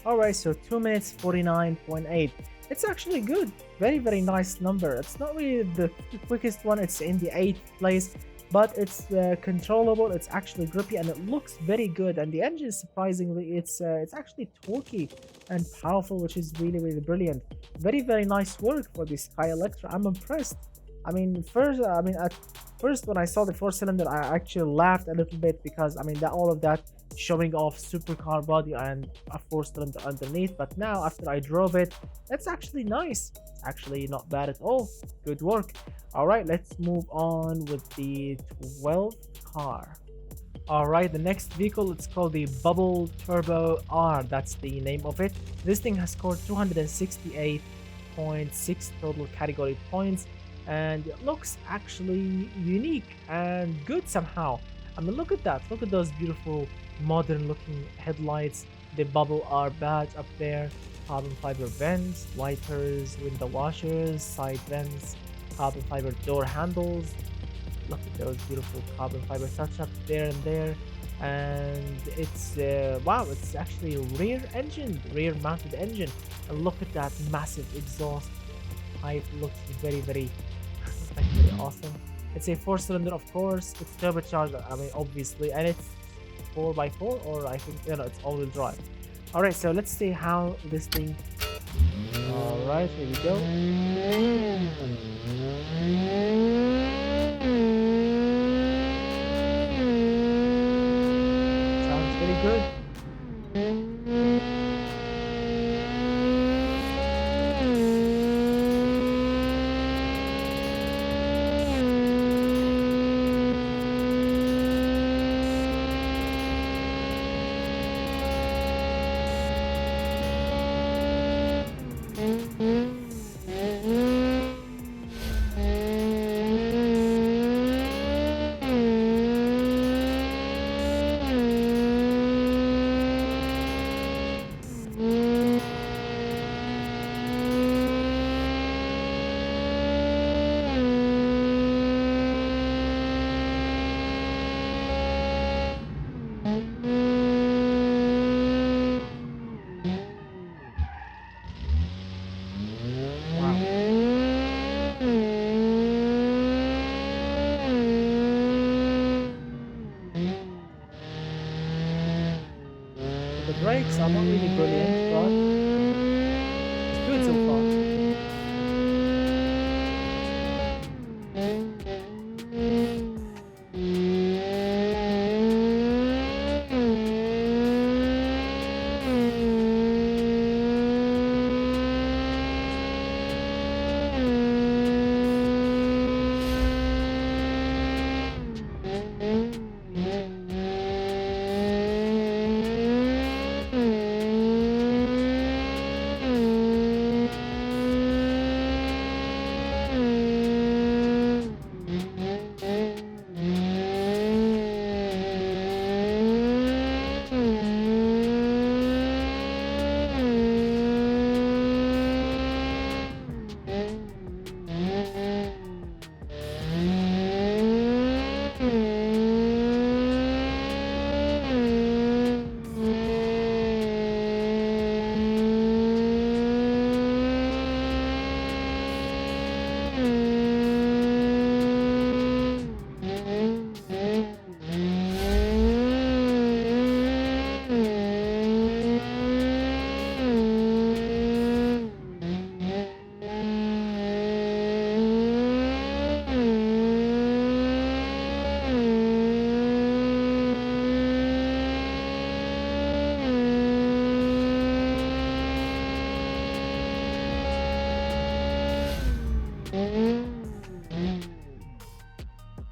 All right, so 2 minutes 49.8. It's actually good. Very, very nice number. It's not really the quickest one. It's in the 8th place, but it's controllable. It's actually grippy and it looks very good. And the engine, surprisingly, it's actually torquey and powerful, which is really, really brilliant. Very, very nice work for this Sky Electra. I'm impressed. At first when I saw the 4-cylinder, I actually laughed a little bit because that all of that showing off supercar body and a 4-cylinder underneath. But now after I drove it, it's actually nice. It's actually not bad at all. Good work. All right, let's move on with the 12th car. All right, the next vehicle, it's called the Bubble Turbo R. That's the name of it. This thing has scored 268.6 total category points, and it looks actually unique and good somehow. Look at that. Look at those beautiful modern looking headlights, the Bubble R badge up there, carbon fiber vents, wipers, window washers, side vents, carbon fiber door handles. Look at those beautiful carbon fiber touch-ups there and there. And it's wow, it's actually a rear mounted engine. And look at that massive exhaust pipe. Looks very, very actually awesome. It's a 4-cylinder, of course. It's turbocharged, obviously, and it's 4x4, or I think it's all-wheel drive. All right, so let's see how this thing. All right, here we go. Sounds very good. The brakes are not really brilliant, but it's good so far.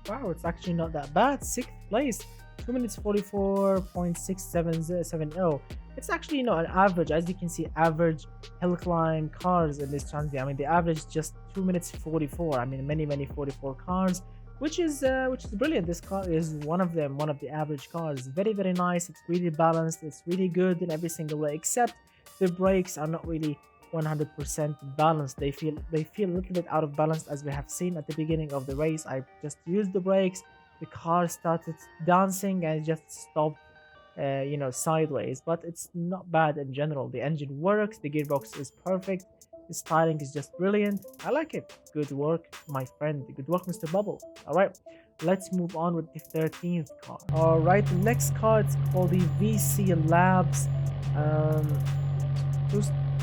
Wow, it's actually not that bad. 6th place, 2 minutes 44.6770. It's actually an average, as you can see, average hill climb cars in this challenge. The average is just 2 minutes 44. Many 44 cars, which is brilliant. This car is one of them, one of the average cars. Very, very nice. It's really balanced. It's really good in every single way, except the brakes are not really 100% balanced. They feel a little bit out of balance, as we have seen at the beginning of the race. I just used the brakes, the car started dancing and just stopped you know, sideways, but it's not bad in general. The engine works, the gearbox is perfect, the styling is just brilliant. I like it. Good work, my friend. Good work, Mr. Bubble. All right, let's move on with the 13th car. All right, the next car, it's called the Vici Labs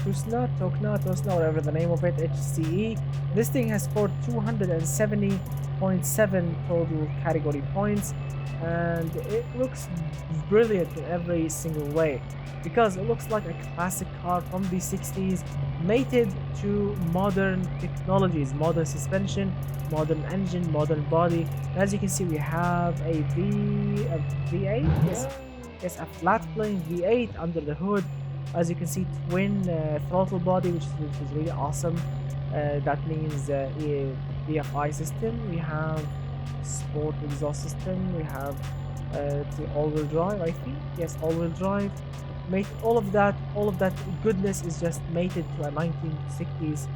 Tosna, whatever the name of it, HCE. This thing has scored 270.7 total category points, and it looks brilliant in every single way because it looks like a classic car from the 60s, mated to modern technologies, modern suspension, modern engine, modern body. And as you can see, we have a V8, yes, a flat plane V8 under the hood. As you can see, twin throttle body, which is really awesome. That means EFI system. We have sport exhaust system. We have the all-wheel drive, I think. Yes, all-wheel drive. All of that goodness is just mated to a 1960s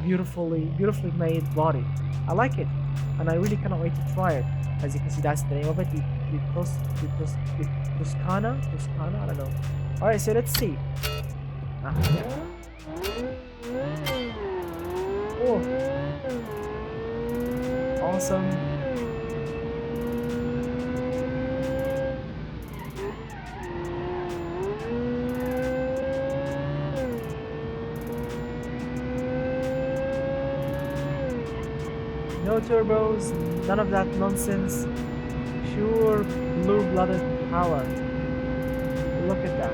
beautifully made body. I like it, and I really cannot wait to try it. As you can see, that's the name of it. The Toscana. I don't know. All right, so let's see. Oh, awesome. No turbos, none of that nonsense. Pure blue-blooded power. Look at that.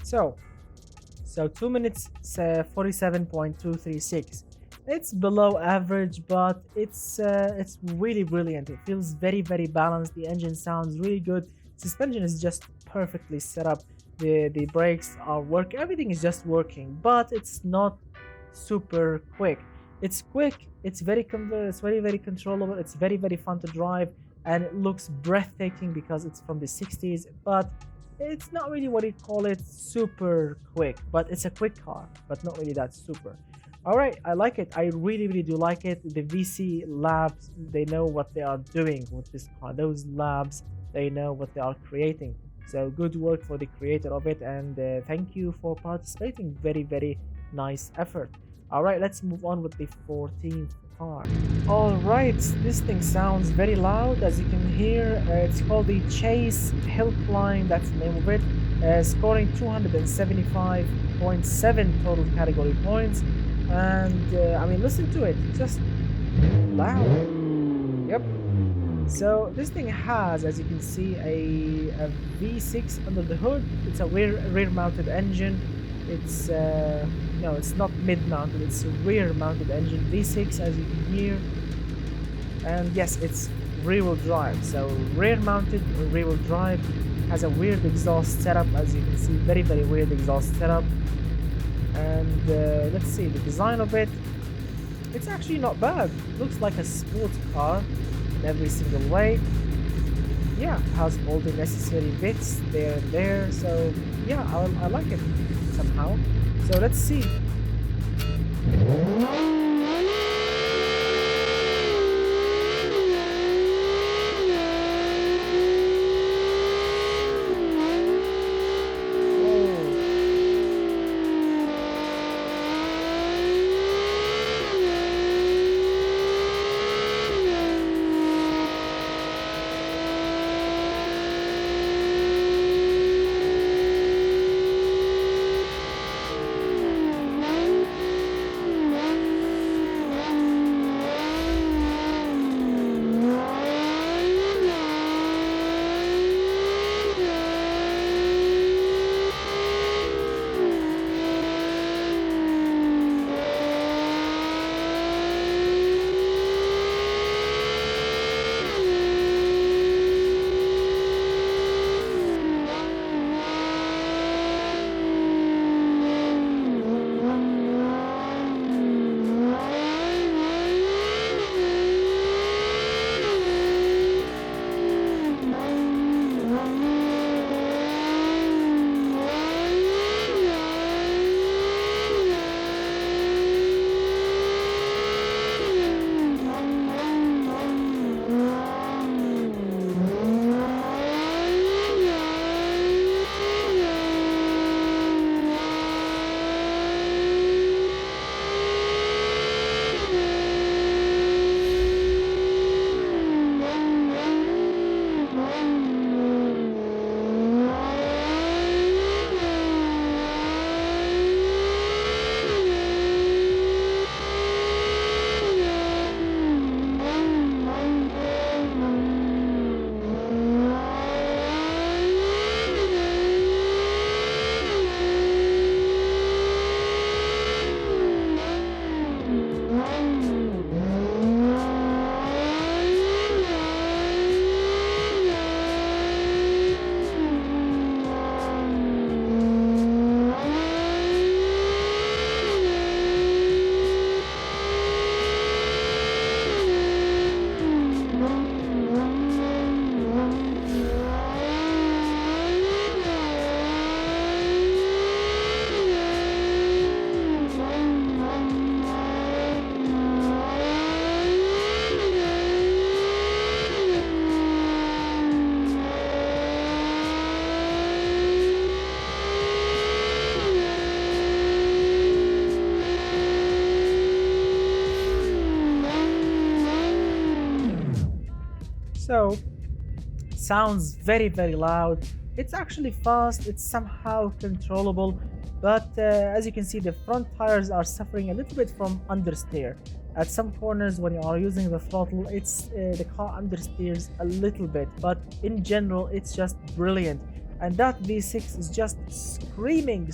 So 2 minutes 47.236. It's below average, but it's really brilliant. It feels very balanced. The engine sounds really good. Suspension is just perfectly set up. The brakes are working. Everything is just working, but it's not super quick. It's quick. It's very controllable. It's very fun to drive, and it looks breathtaking because it's from the 60s. But it's not really what you call it super quick. But it's a quick car, but not really that super. All right, I like it. I really do like it. The Vici Labs, they know what they are doing with this car. Those labs, they know what they are creating. So good work for the creator of it, and thank you for participating. Very nice effort. All right, let's move on with the 14th car. All right, this thing sounds very loud, as you can hear. It's called the Chase Hillclimb, that's the name of it, scoring 275.7 total category points. And I mean, listen to it, just loud. Yep. So this thing has, as you can see, a V6 under the hood. It's a rear mounted engine. It's no, it's not mid mounted, it's a rear mounted engine, V6, as you can hear. And yes, it's rear wheel drive, so rear mounted or rear wheel drive. Has a weird exhaust setup, as you can see, very weird exhaust setup. And let's see the design of it. It's actually not bad. Looks like a sports car in every single way. Yeah, has all the necessary bits there and there. So yeah, I like it somehow. So let's see. So, sounds very loud. It's actually fast, it's somehow controllable, but as you can see, the front tires are suffering a little bit from understeer. At some corners when you are using the throttle, it's the car understeers a little bit, but in general it's just brilliant. And that V6 is just screaming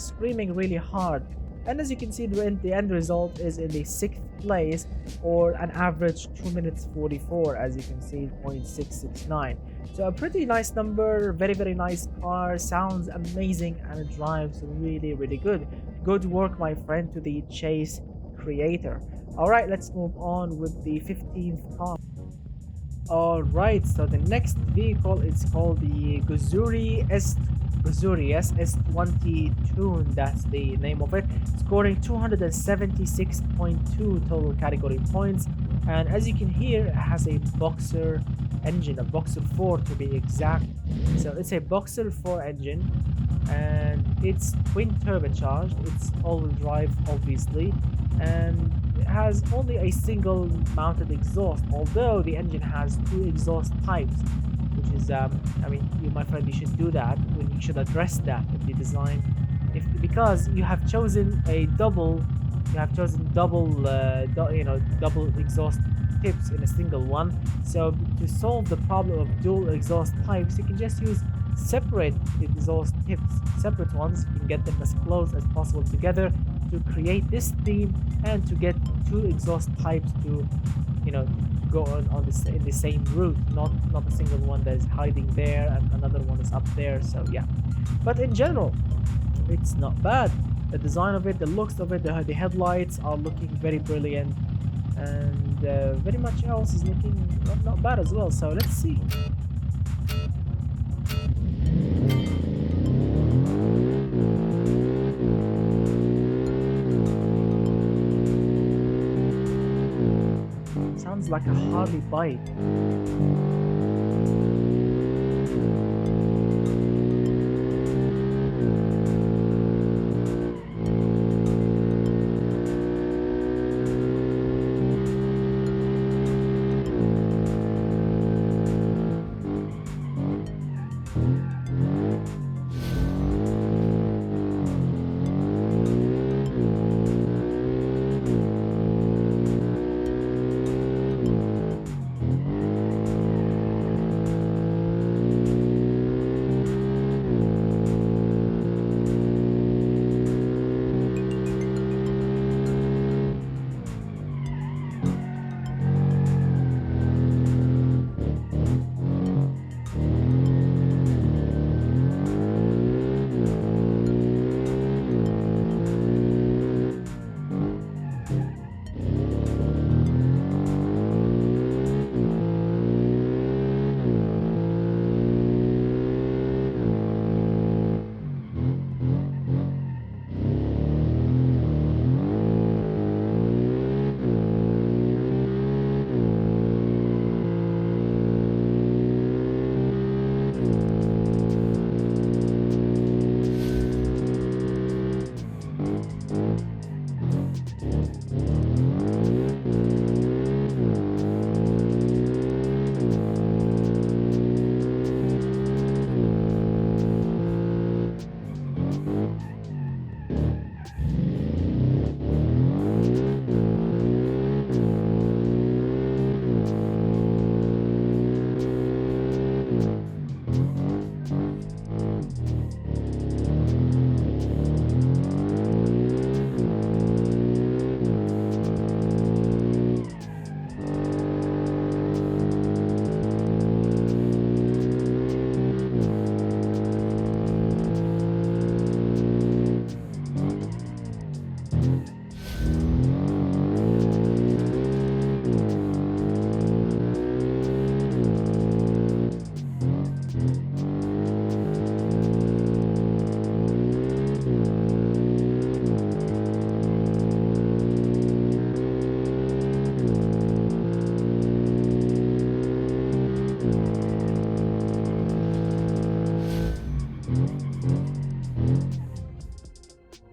really hard. And as you can see, the end result is in the 6th place, or an average 2 minutes 44, as you can see, 0.669. So a pretty nice number, very nice car, sounds amazing, and it drives really good. Good work, my friend, to the Chase creator. Alright, let's move on with the 15th car. Alright, so the next vehicle is called the Gussuri S20 Tune, that's the name of it, scoring 276.2 total category points. And as you can hear, it has a boxer engine, a Boxer 4 to be exact. So it's a Boxer 4 engine, and it's twin turbocharged. It's all-wheel drive, obviously, and it has only a single mounted exhaust. Although the engine has two exhaust types, which is, I mean, you, my friend, you should do that. When you should address that in the design, if because you have chosen a double, you have chosen double, double exhaust tips in a single one. So to solve the problem of dual exhaust types, you can just use separate exhaust tips, separate ones. You can get them as close as possible together to create this theme and to get two exhaust types to, go on this in the same route, not a single one that is hiding there and another one is up there. So yeah, but in general, it's not bad. The design of it, the looks of it, the headlights are looking very brilliant, and very much else is looking not bad as well. So let's see. Sounds like a Harley bike.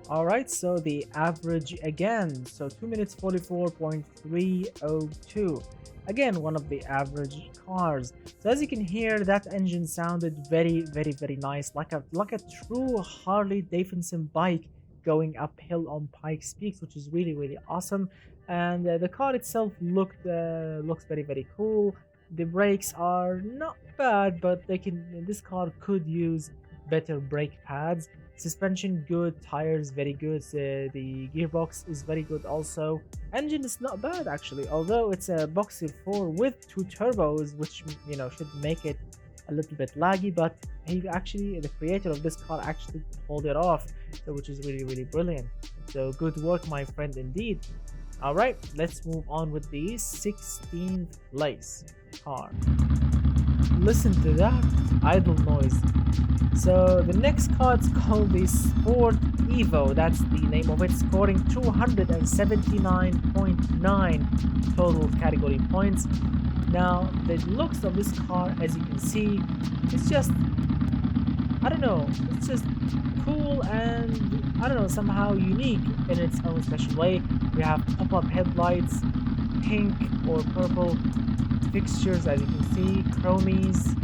Alright, so the average again, so 2 minutes 44.302. Again, one of the average cars. So as you can hear, that engine sounded very nice, like a true Harley Davidson bike going uphill on Pikes Peaks, which is really awesome. And the car itself looks very cool. The brakes are not bad, but this car could use better brake pads. Suspension good, tires very good, the gearbox is very good also. Engine is not bad actually, although it's a Boxer 4 with two turbos, which should make it a little bit laggy, but the creator of this car actually pulled it off, so which is really brilliant. So good work, my friend, indeed. Alright, let's move on with the 16th place car. listen to that idle noise. So the next car is called the Sport Evo. That's the name of it, scoring 279.9 total category points. Now the looks of this car, as you can see, it's just, I don't know, it's just cool and I don't know, somehow unique in its own special way. We have pop-up headlights, pink or purple fixtures, as you can see, chromies.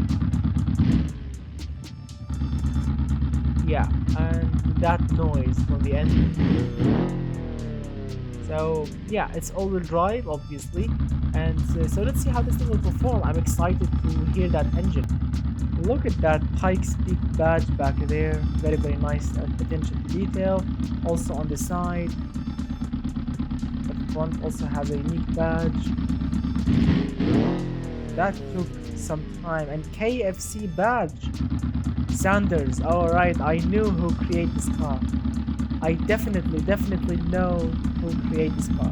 Yeah, and that noise from the engine. So yeah, it's all-wheel drive, obviously, and so let's see how this thing will perform. I'm excited to hear that engine. Look at that Pikes Peak badge back there. Very, very nice attention to detail. Also on the side, the front also has a unique badge. That took some time. And KFC badge. Sanders. Alright, I knew who created this car. I definitely know who created this car.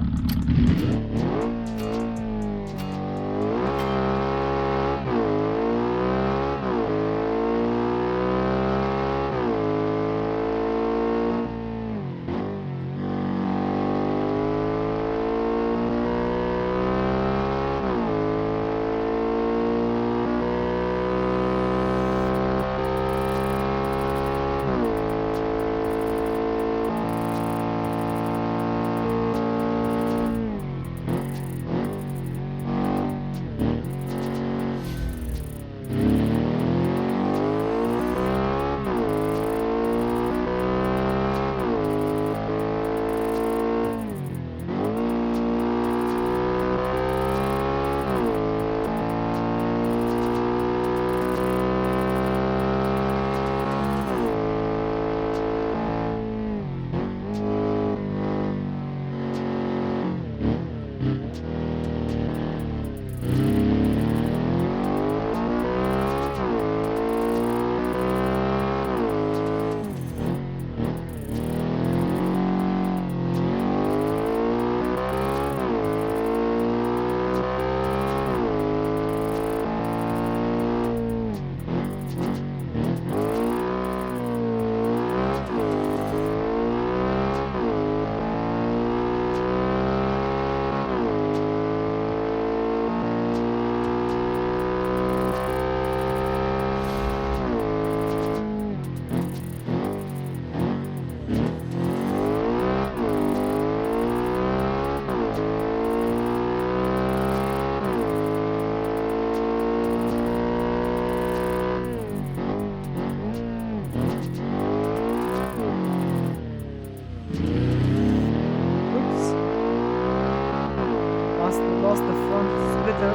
Lost the front splitter.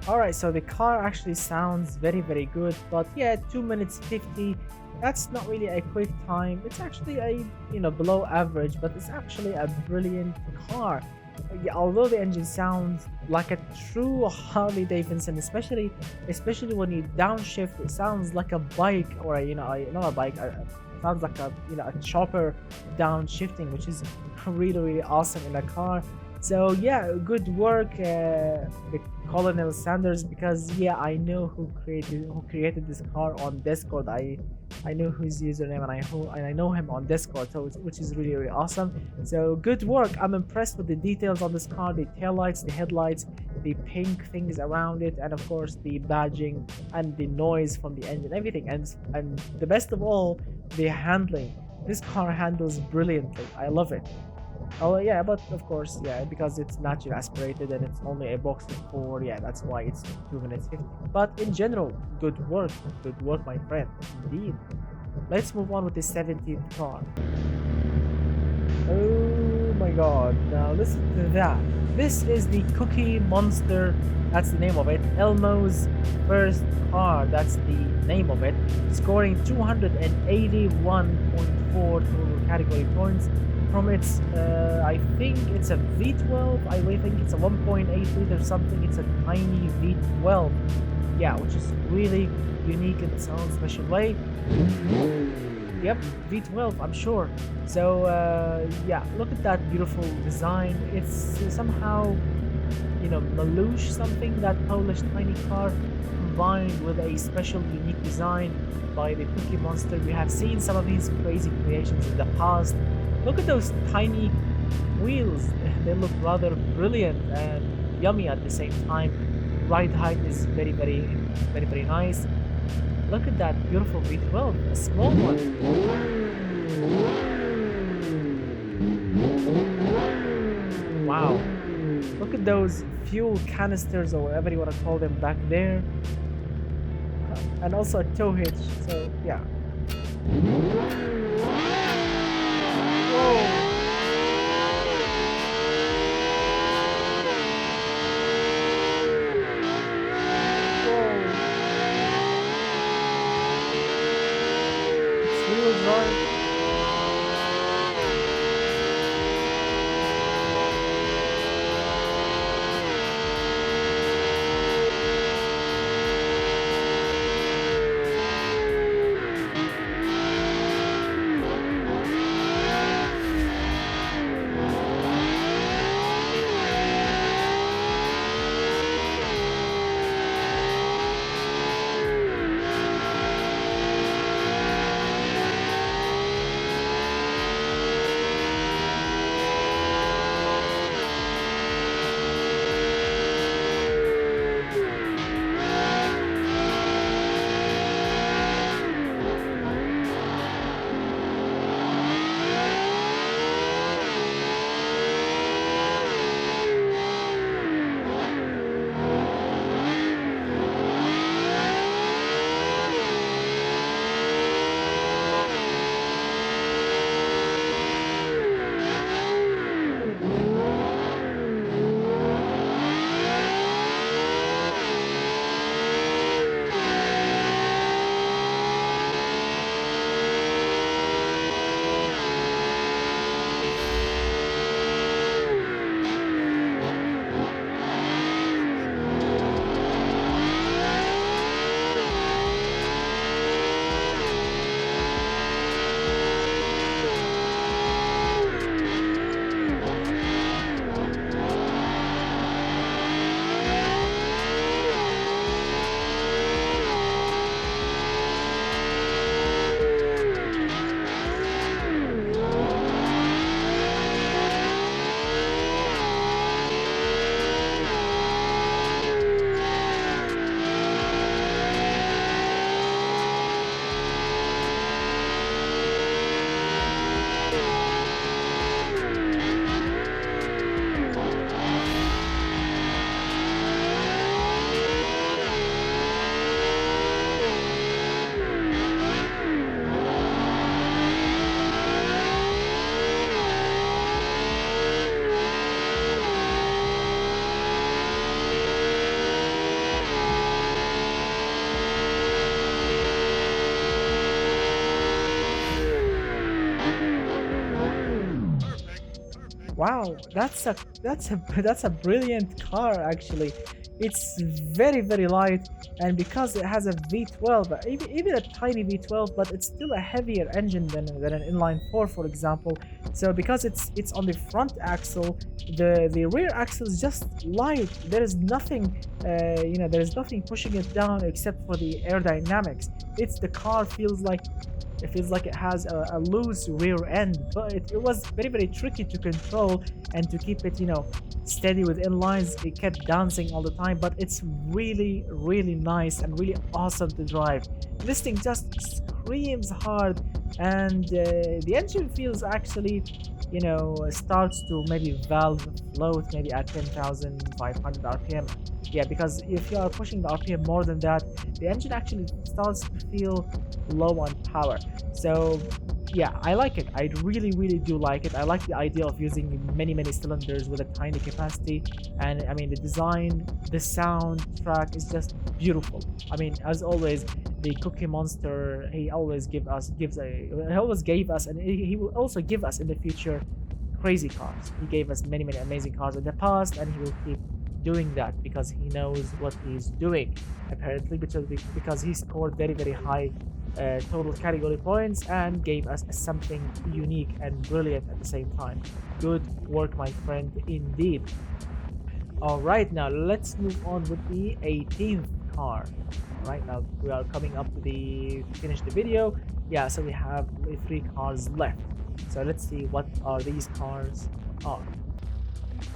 Alright, so the car actually sounds very, very good, but yeah, 2 minutes 50, that's not really a quick time. It's actually a, below average, but it's actually a brilliant car. Yeah, although the engine sounds like a true Harley Davidson, especially when you downshift, it sounds like a bike, or not a bike, sounds like a chopper downshifting, which is really, really awesome in a car. So yeah, good work, the Colonel Sanders, because yeah, I know who created this car on Discord. I know his username, and I know him on Discord, so which is really, really awesome. So good work. I'm impressed with the details on this car, the taillights, the headlights, the pink things around it, and of course the badging and the noise from the engine, everything. And the best of all, the handling. This car handles brilliantly. I love it. Oh yeah, but of course, yeah, because it's naturally aspirated and it's only a box of 4, yeah, that's why it's 2 minutes 50. But in general, good work, my friend, indeed. Let's move on with the 17th car. Oh my god, now listen to that. This is the Cookie Monster, that's the name of it. Elmo's first car, that's the name of it. Scoring 281.4 total category points from its, I think it's a V12, I think it's a 1.8 liter something, it's a tiny V12. Yeah, which is really unique in its own special way. Yep, V12, I'm sure. So, yeah, look at that beautiful design. It's somehow, you know, Malouche something, that Polish tiny car, combined with a special, unique design by the Cookie Monster. We have seen some of these crazy creations in the past. Look at those tiny wheels. They look rather brilliant and yummy at the same time. Ride height is very nice. Look at that beautiful V12, a small one. Wow. Look at those fuel canisters or whatever you want to call them back there. And also a tow hitch, so yeah. Whoa. Wow, that's a brilliant car actually. It's very light, and because it has a V12, even a tiny V12, but it's still a heavier engine than an inline 4, for example. So because it's on the front axle, the rear axle is just light. There is nothing, there is nothing pushing it down except for the aerodynamics. The car feels like it has a loose rear end, but it was very tricky to control and to keep it, steady with inlines. It kept dancing all the time, but it's really nice and really awesome to drive. This thing just screams hard And the engine feels actually, starts to maybe valve float maybe at 10,500 rpm. Yeah, because if you are pushing the rpm more than that, the engine actually starts to feel low on power. So yeah, I like it. I really do like it. I like the idea of using many cylinders with a tiny capacity. And I mean, the design, the soundtrack is just beautiful. I mean, as always, the Cookie Monster, he always he always gave us, and he will also give us in the future crazy cars. He gave us many amazing cars in the past, and he will keep doing that because he knows what he's doing. Apparently, because he scored very high total category points and gave us something unique and brilliant at the same time. Good work, my friend, indeed. All right, now let's move on with the 18th car. All right, now we are coming up to finish the video. Yeah, so we have 3 cars left. So let's see what are these cars are.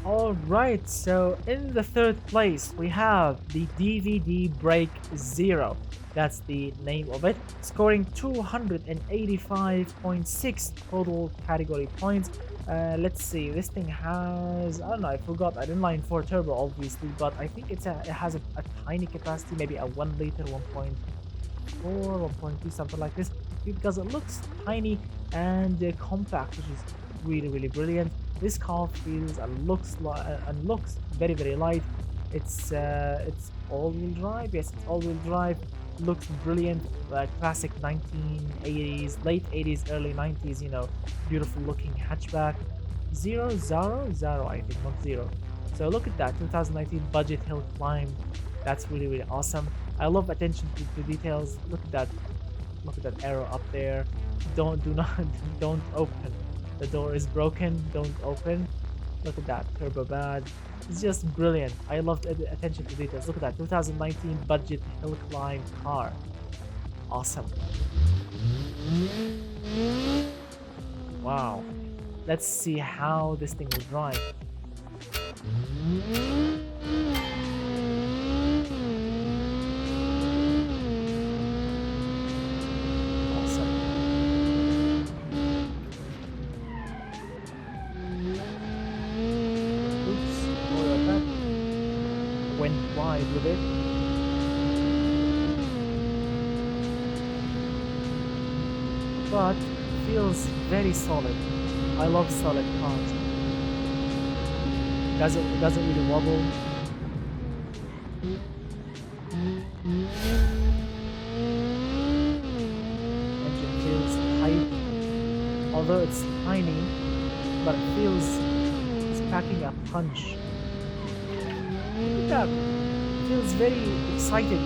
All right, so in the 3rd place we have the DVD Break Zero. That's the name of it, scoring 285.6 total category points. Let's see, this thing has, I don't know, I forgot, inline 4 turbo obviously, but I think it has a tiny capacity, maybe a 1 liter, 1.4, 1.2, something like this, because it looks tiny and compact, which is really brilliant. This car feels and looks very light. It's all-wheel drive. Yes, it's all-wheel drive. Looks brilliant, classic 1980s, late 80s, early 90s, beautiful looking hatchback. Zero, I think, not zero. So look at that, 2019 Budget Hillclimb. That's really awesome. I love attention to details. Look at that arrow up there. Don't open. The door is broken, don't open. Look at that, turbo badge. It's just brilliant. I love the attention to details. Look at that, 2019 Budget Hillclimb car. Awesome. Wow. Let's see how this thing will drive. Wide with it. But feels very solid. I love solid cars. It doesn't really wobble. Engine feels tight. Although it's tiny, but it feels it's packing a punch. Look at that. Feels very excited.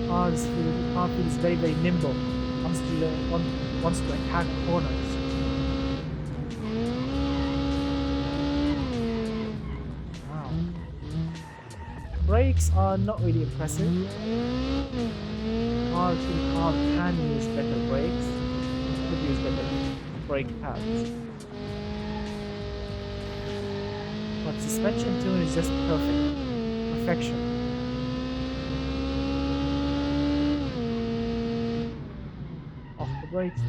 The car feels very nimble. Wants to attack corners. Wow. Brakes are not really impressive. Car can use better brakes. Could use better brake pads. But suspension tune is just perfection. Off the brakes.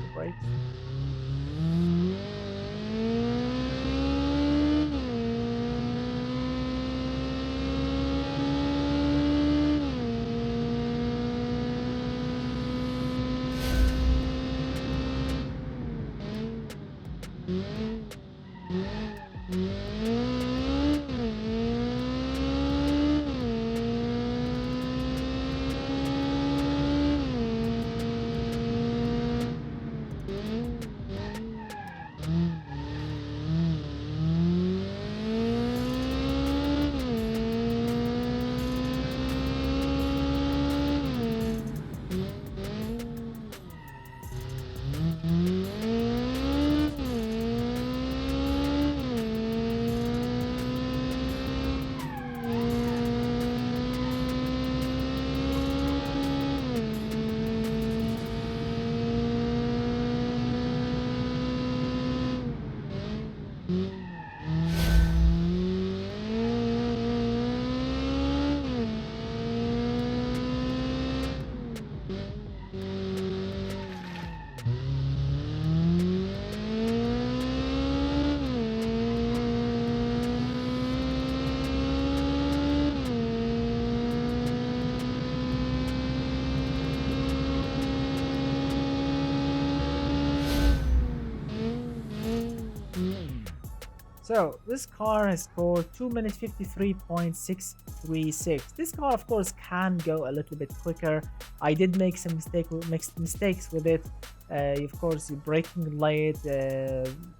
So this car has scored 2 minutes 53.636. This car, of course, can go a little bit quicker. I did make some mistakes with it. Of course, you're braking late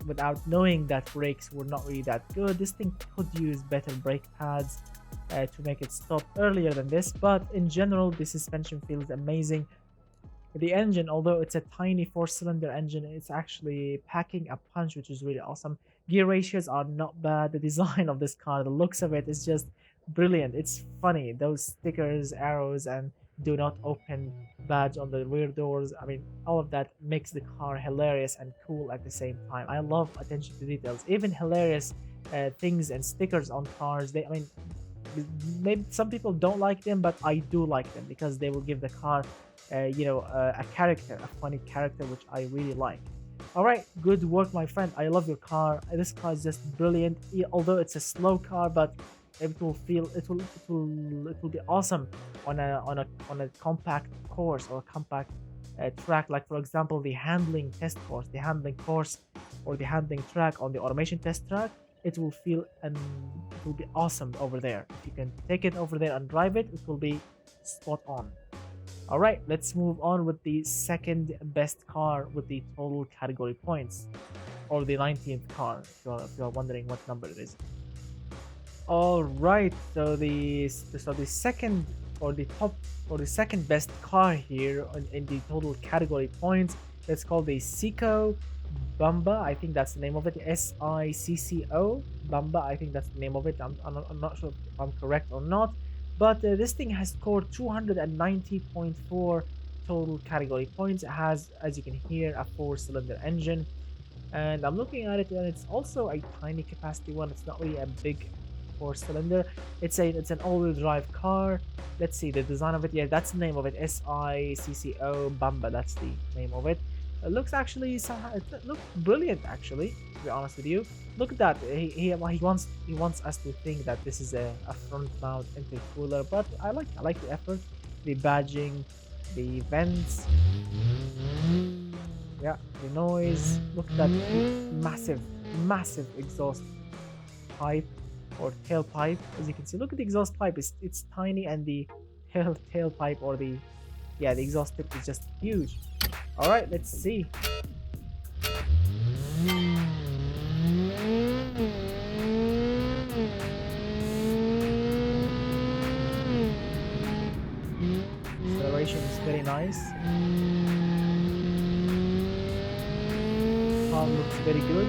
without knowing that brakes were not really that good. This thing could use better brake pads to make it stop earlier than this. But in general, the suspension feels amazing. The engine, although it's a tiny 4-cylinder engine, it's actually packing a punch, which is really awesome. Gear ratios are not bad. The design of this car, the looks of it is just brilliant. It's funny, those stickers, arrows, and do not open badge on the rear doors. I mean, all of that makes the car hilarious and cool at the same time. I love attention to details. Even hilarious things and stickers on cars, maybe some people don't like them, but I do like them because they will give the car a character, a funny character, which I really like. All right, good work, my friend. I love your car. This car is just brilliant. Although it's a slow car, but it will be awesome on a compact course or a compact track. Like for example, the handling test course, the handling course, or the handling track on the automation test track. It will feel and it will be awesome over there. If you can take it over there and drive it, it will be spot on. All right, let's move on with the second best car with the total category points, or the 19th car, if you're wondering what number it is. All right, so the second or the top or the second best car here in the total category points, let's call the Sicco Bamba. I think that's the name of it. Sicco Bamba. I think that's the name of it. I'm not sure if I'm correct or not. But this thing has scored 290.4 total category points. It has, as you can hear, a 4-cylinder engine. And I'm looking at it, and it's also a tiny capacity one. It's not really a big 4-cylinder. It's an all-wheel drive car. Let's see the design of it. Yeah, that's the name of it. Sicco Bamba. That's the name of it. It looks brilliant, actually, to be honest with you. Look at that. He wants us to think that this is a front mount intercooler, but I like the effort, the badging, the vents, yeah, the noise. Look at that massive exhaust pipe or tailpipe. As you can see, look at the exhaust pipe. It's tiny, and the tailpipe or the exhaust tip is just huge. All right, let's see. Acceleration is very nice. Car looks very good.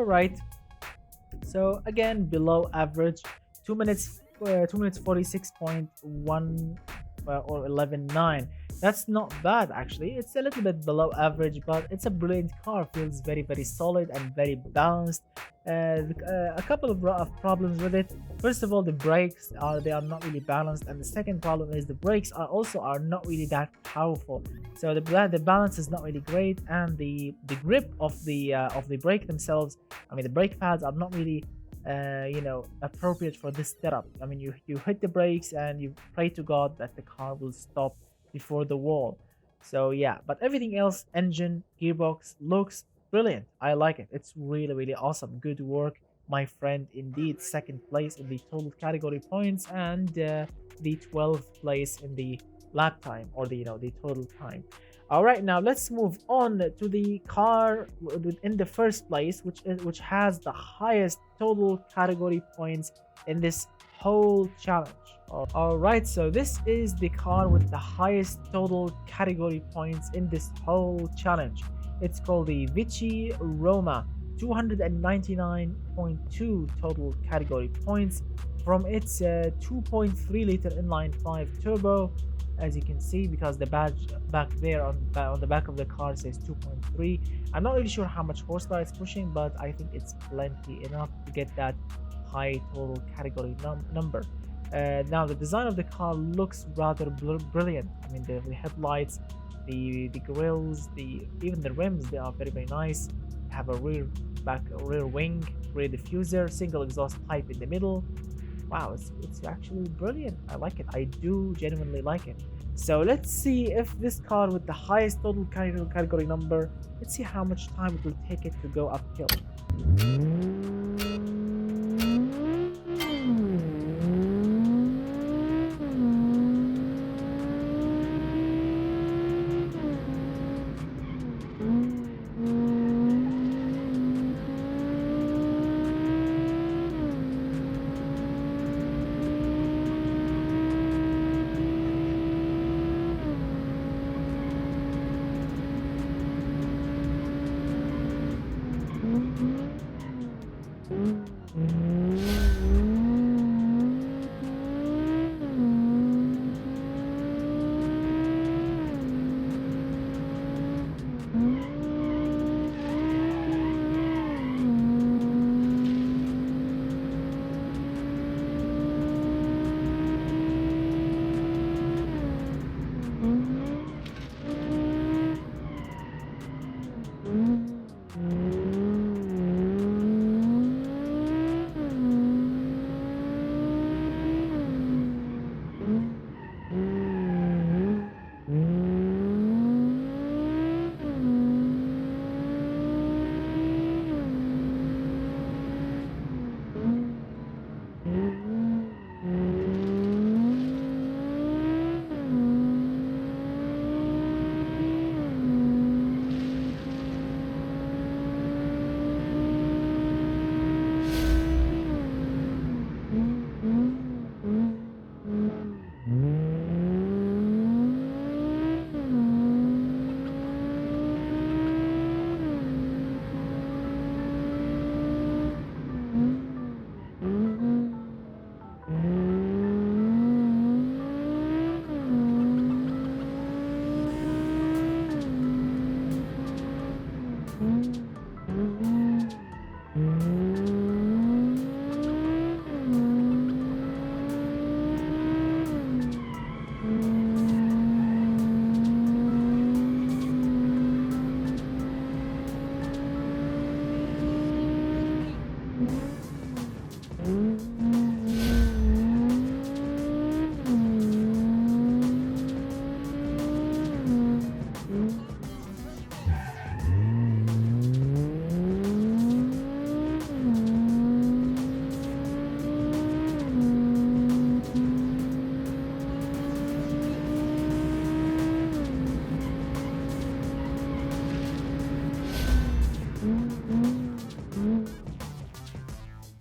All right. So again, below average, 2 minutes 46.1 or 11.9. That's not bad actually. It's a little bit below average, but it's a brilliant car. Feels very very solid and very balanced. A couple of problems with it. First of all, the brakes are not really balanced, and the second problem is the brakes are not really that powerful. So the balance is not really great, and the grip of the brake themselves. I mean, the brake pads are not really appropriate for this setup. I mean, you hit the brakes and you pray to God that the car will stop before the wall. So yeah, but everything else, engine, gearbox, looks brilliant. I like it. It's really really awesome. Good work, my friend. Indeed, second place in the total category points, and the 12th place in the lap time, or the total time. All right, now let's move on to the car in the first place, which has the highest total category points in this whole challenge. All right, so this is the car with the highest total category points in this whole challenge. It's called the Vici Roma, 299.2 total category points from its 2.3 liter inline 5 turbo. As you can see, because the badge back there on the back of the car says 2.3. I'm not really sure how much horsepower it's pushing, but I think it's plenty enough to get that high total category number. Now the design of the car looks rather brilliant. I mean, the headlights, the grills, even the rims, they are very very nice. Have a rear wing, rear diffuser, single exhaust pipe in the middle. Wow, it's actually brilliant. I like it. I do genuinely like it. So let's see if this car with the highest total category number, let's see how much time it will take it to go uphill.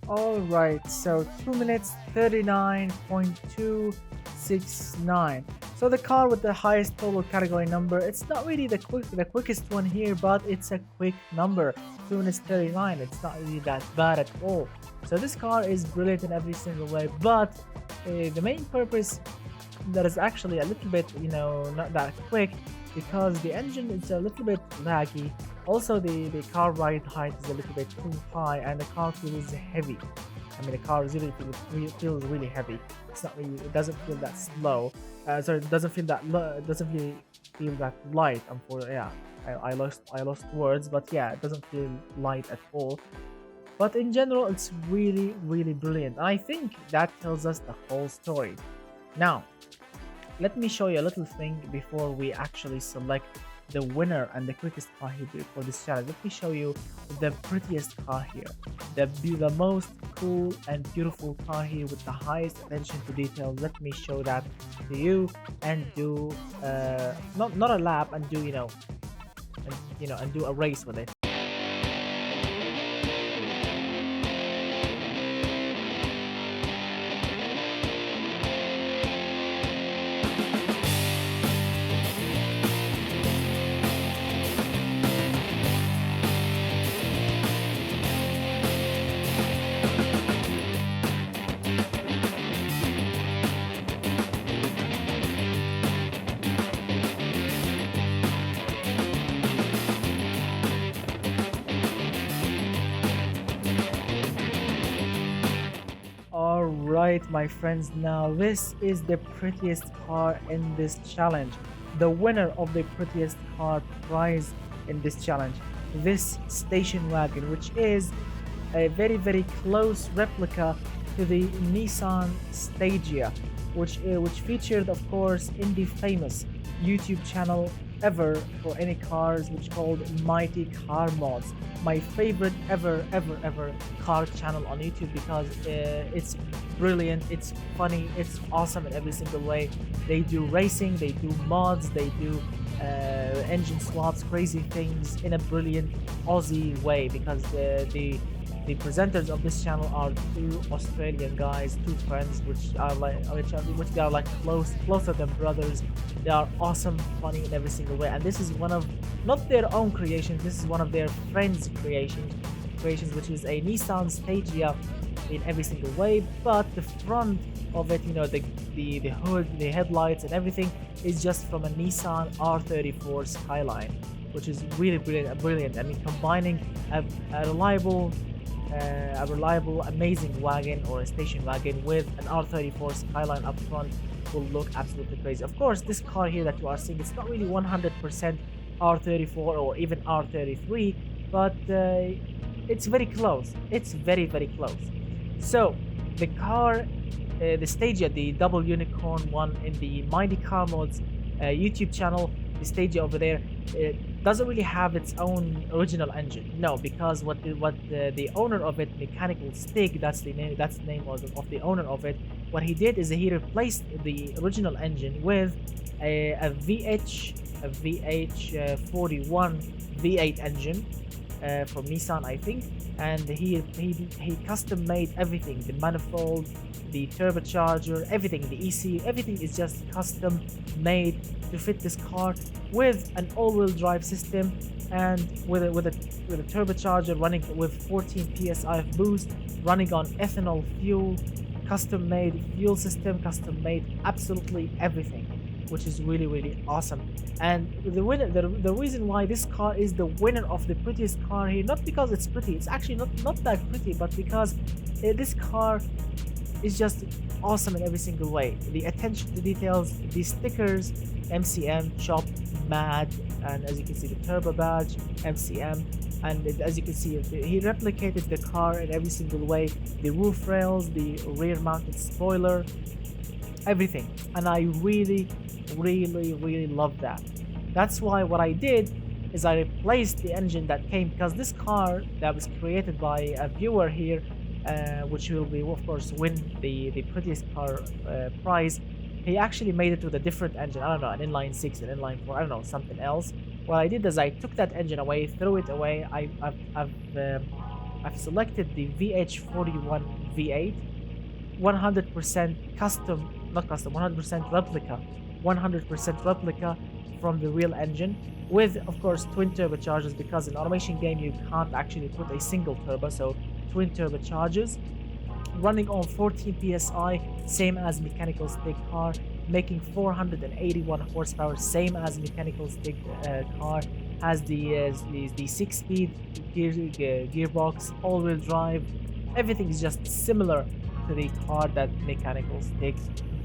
Alright, so 2 minutes 39.269. So So the car with the highest total category number, it's not really the quickest one here, but it's a quick number. 2 minutes 39. It's not really that bad at all. So this car is brilliant in every single way, but the main purpose that is actually a little bit, not that quick, because the engine is a little bit laggy. Also, the car ride height is a little bit too high, and the car feels heavy. I mean, the car really feels really heavy. It's not really. It doesn't feel that slow. Sorry, it doesn't feel that. It doesn't really feel that light. Yeah, I lost words, but yeah, it doesn't feel light at all. But in general, it's really brilliant. And I think that tells us the whole story. Now, let me show you a little thing before we actually select the winner and the quickest car here for this challenge. Let me show you the prettiest car here, the most cool and beautiful car here with the highest attention to detail. Let me show that to you and do not a lap, and do and do a race with it. Alright, my friends, now this is the prettiest car in this challenge. The winner of the prettiest car prize in this challenge. This station wagon, which is a very close replica to the Nissan Stagea, which featured, of course, in the famous YouTube channel ever for any cars, which called Myit Car Mods. My favorite ever car channel on YouTube, because it's brilliant, it's funny, it's awesome in every single way. They do racing, they do mods, they do engine swaps, crazy things in a brilliant Aussie way, because the presenters of this channel are two Australian guys, two friends, which they are like closer than brothers. They are awesome, funny in every single way, and this is one of not their own creations. This is one of their friends' creations, which is a Nissan Stagea in every single way. But the front of it, the hood, the headlights, and everything is just from a Nissan R34 Skyline, which is really brilliant. I mean, combining a reliable, amazing wagon or a station wagon with an R34 Skyline up front will look absolutely crazy. Of course, this car here that you are seeing, it's not really 100% R34 or even R33, but it's very close. It's very close. So the car, the Stagea, the double unicorn one in the Myit Car Mods YouTube channel, the Stagea over there, it doesn't really have its own original engine. No, because what the owner of it, Mechanical Stig, that's the name of the owner of it. What he did is he replaced the original engine with a VH41 V8 engine from Nissan, I think, and he custom made everything, the manifold, the turbocharger, everything, the ECU, everything is just custom made to fit this car, with an all-wheel drive system and with a turbocharger running with 14 psi of boost, running on ethanol fuel, custom made fuel system, custom made absolutely everything, which is really awesome. And the reason why this car is the winner of the prettiest car here, not because it's pretty, it's actually not that pretty, but because this car is just awesome in every single way. The attention to details, the stickers, MCM, shop, mad, and as you can see, the turbo badge, MCM, and as you can see, he replicated the car in every single way. The roof rails, the rear mounted spoiler, everything. And I really love that. That's why what I did is I replaced the engine that came, because this car that was created by a viewer here, which will be, of course, win the prettiest car prize. He actually made it with a different engine. I don't know, an inline 6, an inline 4, I don't know, something else. What I did is I took that engine away, threw it away. I've selected the VH41 V8, 100% custom, not custom, 100% replica 100% replica from the real engine, with of course twin turbochargers, because in automation game you can't actually put a single turbo, so twin turbochargers, running on 14 psi, same as mechanical stick car, making 481 horsepower, same as mechanical stick car. Has the 6-speed gearbox, all-wheel drive. Everything is just similar to the car that mechanical stick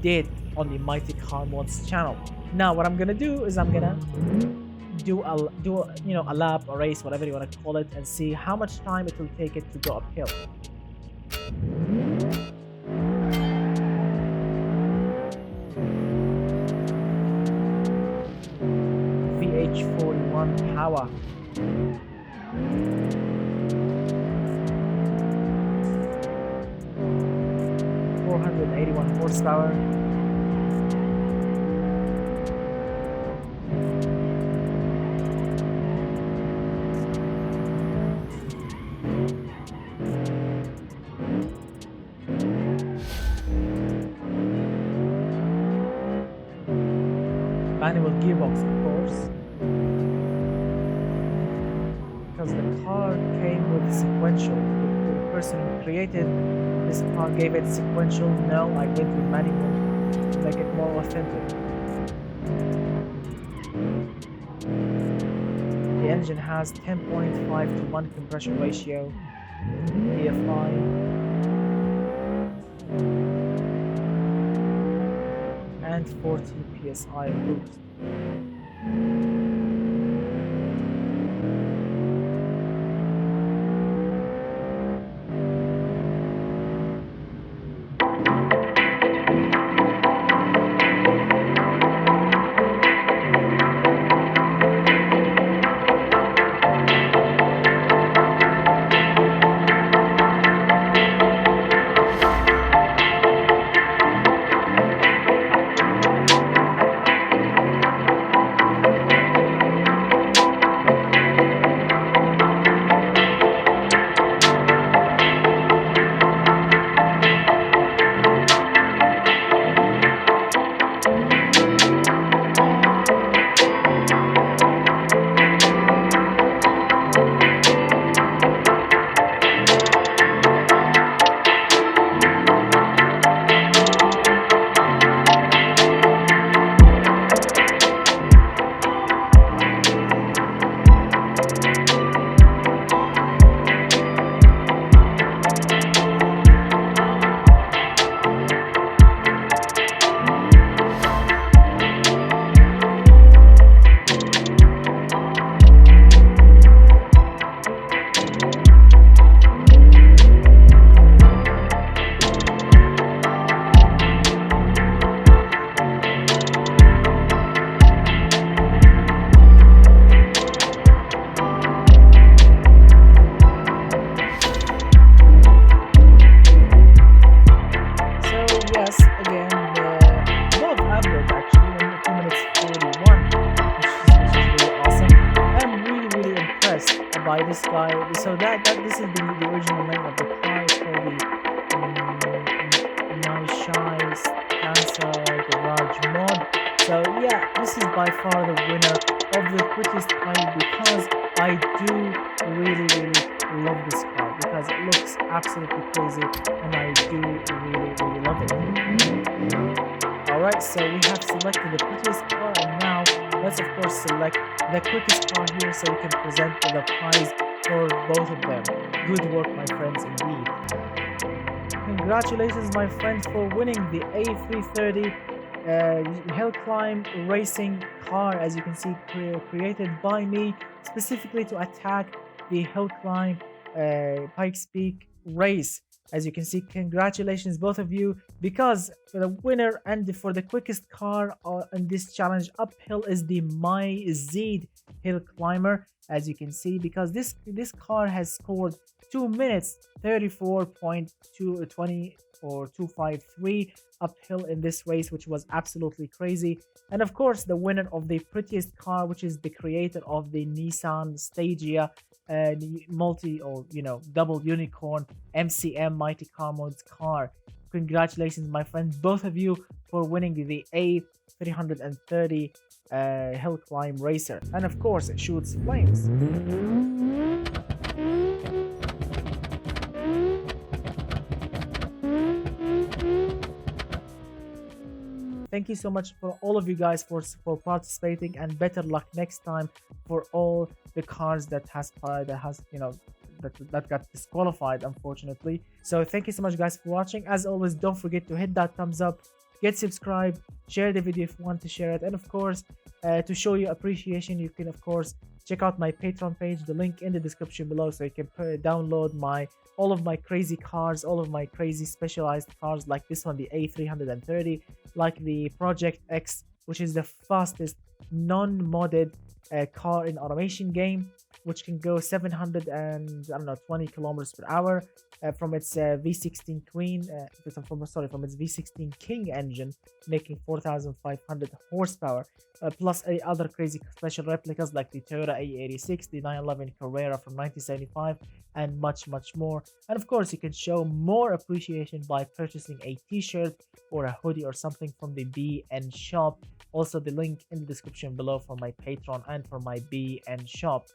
did on the Myit Car Mods channel. Now what I'm gonna do is I'm gonna do a lap, a race, whatever you want to call it, and see how much time it will take it to go uphill. VH41 power. .481 horsepower. Manual gearbox, of course, because the car came with sequential. The person who created this car gave it sequential. No, I went with manual to make it more authentic. The engine has 10.5 to 1 compression ratio, DFI, and 40 psi boost. By this guy, so this is the original name of the car. It's called the Myzeed Climber Garage mod. So yeah, this is by far the winner of the quickest time, because I do really love this car, because it looks absolutely crazy and I do really love it. Alright, so we have selected the prettiest car, and now let's of course select the quickest car here so we can present the prize for both of them. Good work, my friends, indeed. Congratulations, my friends, for winning the A330 Hillclimb racing car, as you can see, created by me specifically to attack the Hillclimb Pikes Peak race. As you can see, congratulations both of you, because for the winner and for the quickest car in this challenge uphill is the Myzeed Climber, as you can see, because this car has scored 2 minutes 34.220 or 253 uphill in this race, which was absolutely crazy. And of course, the winner of the prettiest car, which is the creator of the Nissan Stagia multi or double unicorn MCM Mighty Car Mods car. congratulations, my friend, both of you, for winning the A330 hill climb racer. And of course, it shoots flames. Thank you so much for all of you guys for participating, and better luck next time for all the cars that got disqualified, unfortunately. So thank you so much, guys, for watching. As always, don't forget to hit that thumbs up, get subscribed, share the video if you want to share it, and of course, to show you appreciation, you can of course check out my Patreon page, the link in the description below, so you can download all of my crazy cars, all of my crazy specialized cars, like this one, the A330, like the Project X, which is the fastest non-modded car in automation game, which can go 720 kilometers per hour from its V16 Queen, from its V16 King engine, making 4,500 horsepower, plus other crazy special replicas like the Toyota A86, the 911 Carrera from 1975, and much more. And of course, you can show more appreciation by purchasing a t-shirt or a hoodie or something from the BN shop. Also, the link in the description below for my Patreon and for my BN shop.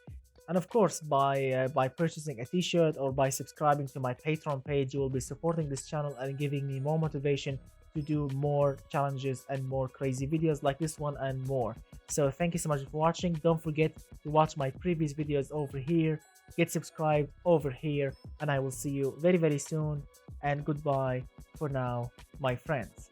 And of course, by purchasing a t-shirt or by subscribing to my Patreon page, you will be supporting this channel and giving me more motivation to do more challenges and more crazy videos like this one and more. So thank you so much for watching. Don't forget to watch my previous videos over here, get subscribed over here, and I will see you very soon. And goodbye for now, my friends.